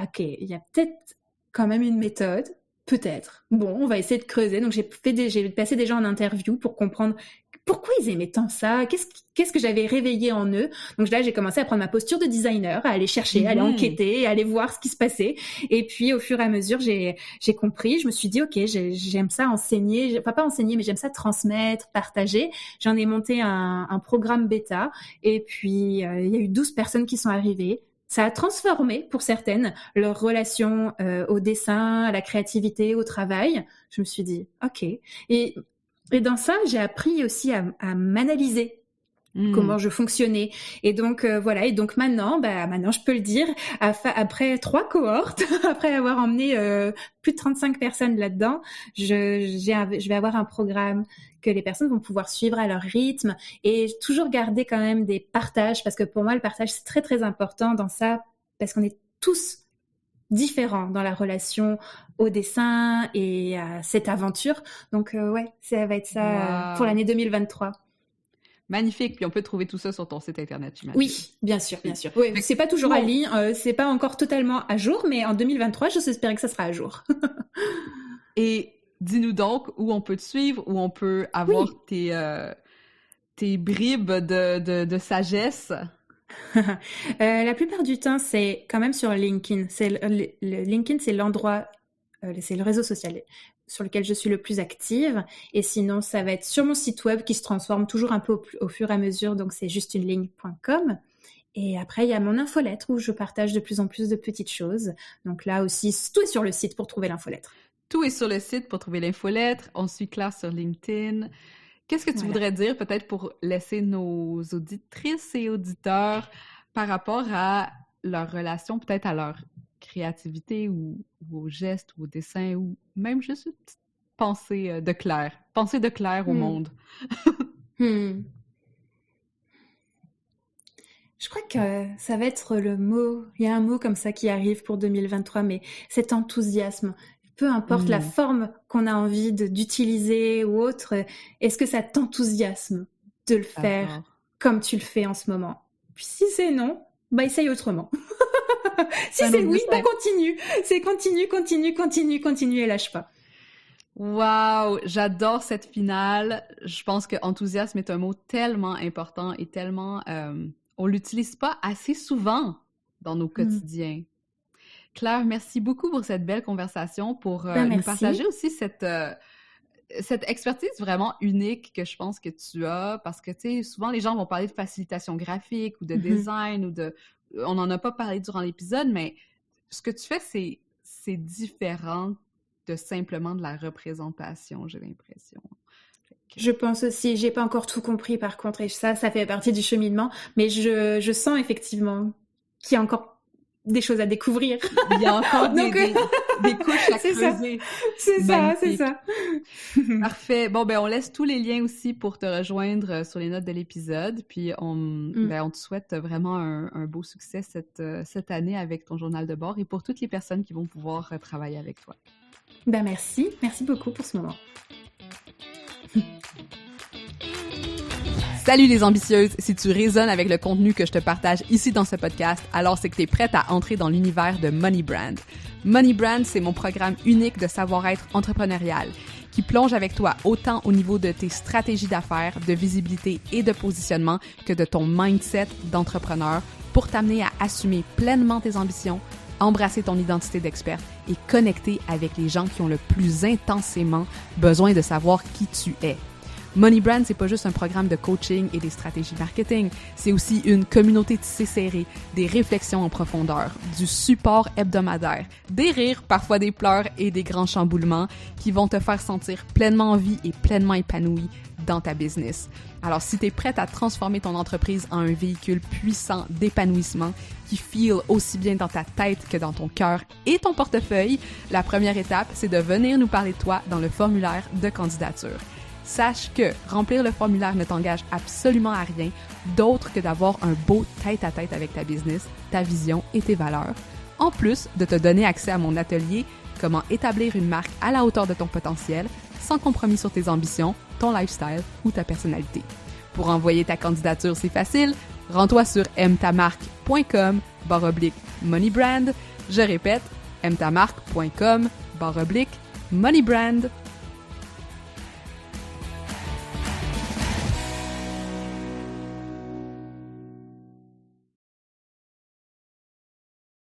ok, il y a peut-être quand même une méthode, peut-être. Bon, on va essayer de creuser. Donc j'ai passé des gens en interview pour comprendre pourquoi ils aimaient tant ça, qu'est-ce que j'avais réveillé en eux. Donc là, j'ai commencé à prendre ma posture de designer, à aller chercher, à aller enquêter, à aller voir ce qui se passait. Et puis, au fur et à mesure, j'ai compris. Je me suis dit, ok, j'aime ça enseigner, enfin pas enseigner, mais j'aime ça transmettre, partager. J'en ai monté un programme bêta. Et puis, il y a eu 12 personnes qui sont arrivées. Ça a transformé, pour certaines, leur relation au dessin, à la créativité, au travail. Je me suis dit, ok. Et dans ça, j'ai appris aussi à m'analyser. comment je fonctionnais. Et donc voilà. Et donc maintenant je peux le dire, après 3 cohortes, après avoir emmené plus de 35 personnes là-dedans, je vais avoir un programme que les personnes vont pouvoir suivre à leur rythme et toujours garder quand même des partages, parce que pour moi le partage c'est très très important dans ça, parce qu'on est tous différents dans la relation au dessin et à cette aventure. Donc ouais, ça va être ça pour l'année 2023.
Magnifique. Puis on peut trouver tout ça sur ton site internet, j'imagine.
Oui, bien sûr. Oui, c'est pas toujours en ligne, c'est pas encore totalement à jour, mais en 2023, j'espère que ça sera à jour.
Et dis-nous donc où on peut te suivre, où on peut avoir tes bribes de sagesse.
La plupart du temps, c'est quand même sur LinkedIn. LinkedIn, c'est l'endroit, c'est le réseau social sur lequel je suis le plus active. Et sinon, ça va être sur mon site web qui se transforme toujours un peu au fur et à mesure. Donc, c'est justunieligne.com. Et après, il y a mon infolettre où je partage de plus en plus de petites choses. Donc là aussi, tout est sur le site pour trouver l'infolettre.
Tout est sur le site pour trouver l'infolettre. On suit Claire sur LinkedIn. Qu'est-ce que tu voudrais dire peut-être pour laisser nos auditrices et auditeurs par rapport à leur relation, peut-être à leur créativité ou aux gestes ou au dessin ou même juste une petite pensée de Claire au monde?
Je crois que ça va être le mot, il y a un mot comme ça qui arrive pour 2023, mais cet enthousiasme. Peu importe la forme qu'on a envie d'utiliser ou autre, est-ce que ça t'enthousiasme de le faire comme tu le fais en ce moment? Puis si c'est non, essaye autrement. Si c'est oui, continue. C'est continue et lâche pas.
Wow, j'adore cette finale. Je pense que enthousiasme est un mot tellement important et tellement... on l'utilise pas assez souvent dans nos quotidiens. Claire, merci beaucoup pour cette belle conversation, pour nous partager aussi cette expertise vraiment unique que je pense que tu as, parce que, tu sais, souvent les gens vont parler de facilitation graphique ou de design ou de... On n'en a pas parlé durant l'épisode, mais ce que tu fais, c'est différent de simplement de la représentation, j'ai l'impression.
Je pense aussi, j'ai pas encore tout compris par contre, et ça fait partie du cheminement, mais je sens effectivement qu'il y a encore des choses à découvrir.
Il y a encore des couches à creuser.
C'est ça.
Parfait. Bon, on laisse tous les liens aussi pour te rejoindre sur les notes de l'épisode. Puis, on te souhaite vraiment un beau succès cette année avec ton journal de bord et pour toutes les personnes qui vont pouvoir travailler avec toi.
Merci. Merci beaucoup pour ce moment.
Salut les ambitieuses! Si tu résonnes avec le contenu que je te partage ici dans ce podcast, alors c'est que tu es prête à entrer dans l'univers de Money Brand. Money Brand, c'est mon programme unique de savoir-être entrepreneurial qui plonge avec toi autant au niveau de tes stratégies d'affaires, de visibilité et de positionnement que de ton mindset d'entrepreneur pour t'amener à assumer pleinement tes ambitions, embrasser ton identité d'experte et connecter avec les gens qui ont le plus intensément besoin de savoir qui tu es. Money Brand, c'est pas juste un programme de coaching et des stratégies marketing, c'est aussi une communauté tissée serrée, des réflexions en profondeur, du support hebdomadaire, des rires, parfois des pleurs et des grands chamboulements qui vont te faire sentir pleinement en vie et pleinement épanoui dans ta business. Alors, si tu es prête à transformer ton entreprise en un véhicule puissant d'épanouissement qui feel aussi bien dans ta tête que dans ton cœur et ton portefeuille, la première étape, c'est de venir nous parler de toi dans le formulaire de candidature. Sache que remplir le formulaire ne t'engage absolument à rien d'autre que d'avoir un beau tête-à-tête avec ta business, ta vision et tes valeurs, en plus de te donner accès à mon atelier « Comment établir une marque à la hauteur de ton potentiel, sans compromis sur tes ambitions, ton lifestyle ou ta personnalité. » Pour envoyer ta candidature, c'est facile. Rends-toi sur aime-ta-marque.com/moneybrand. Je répète, aime-ta-marque.com/moneybrand.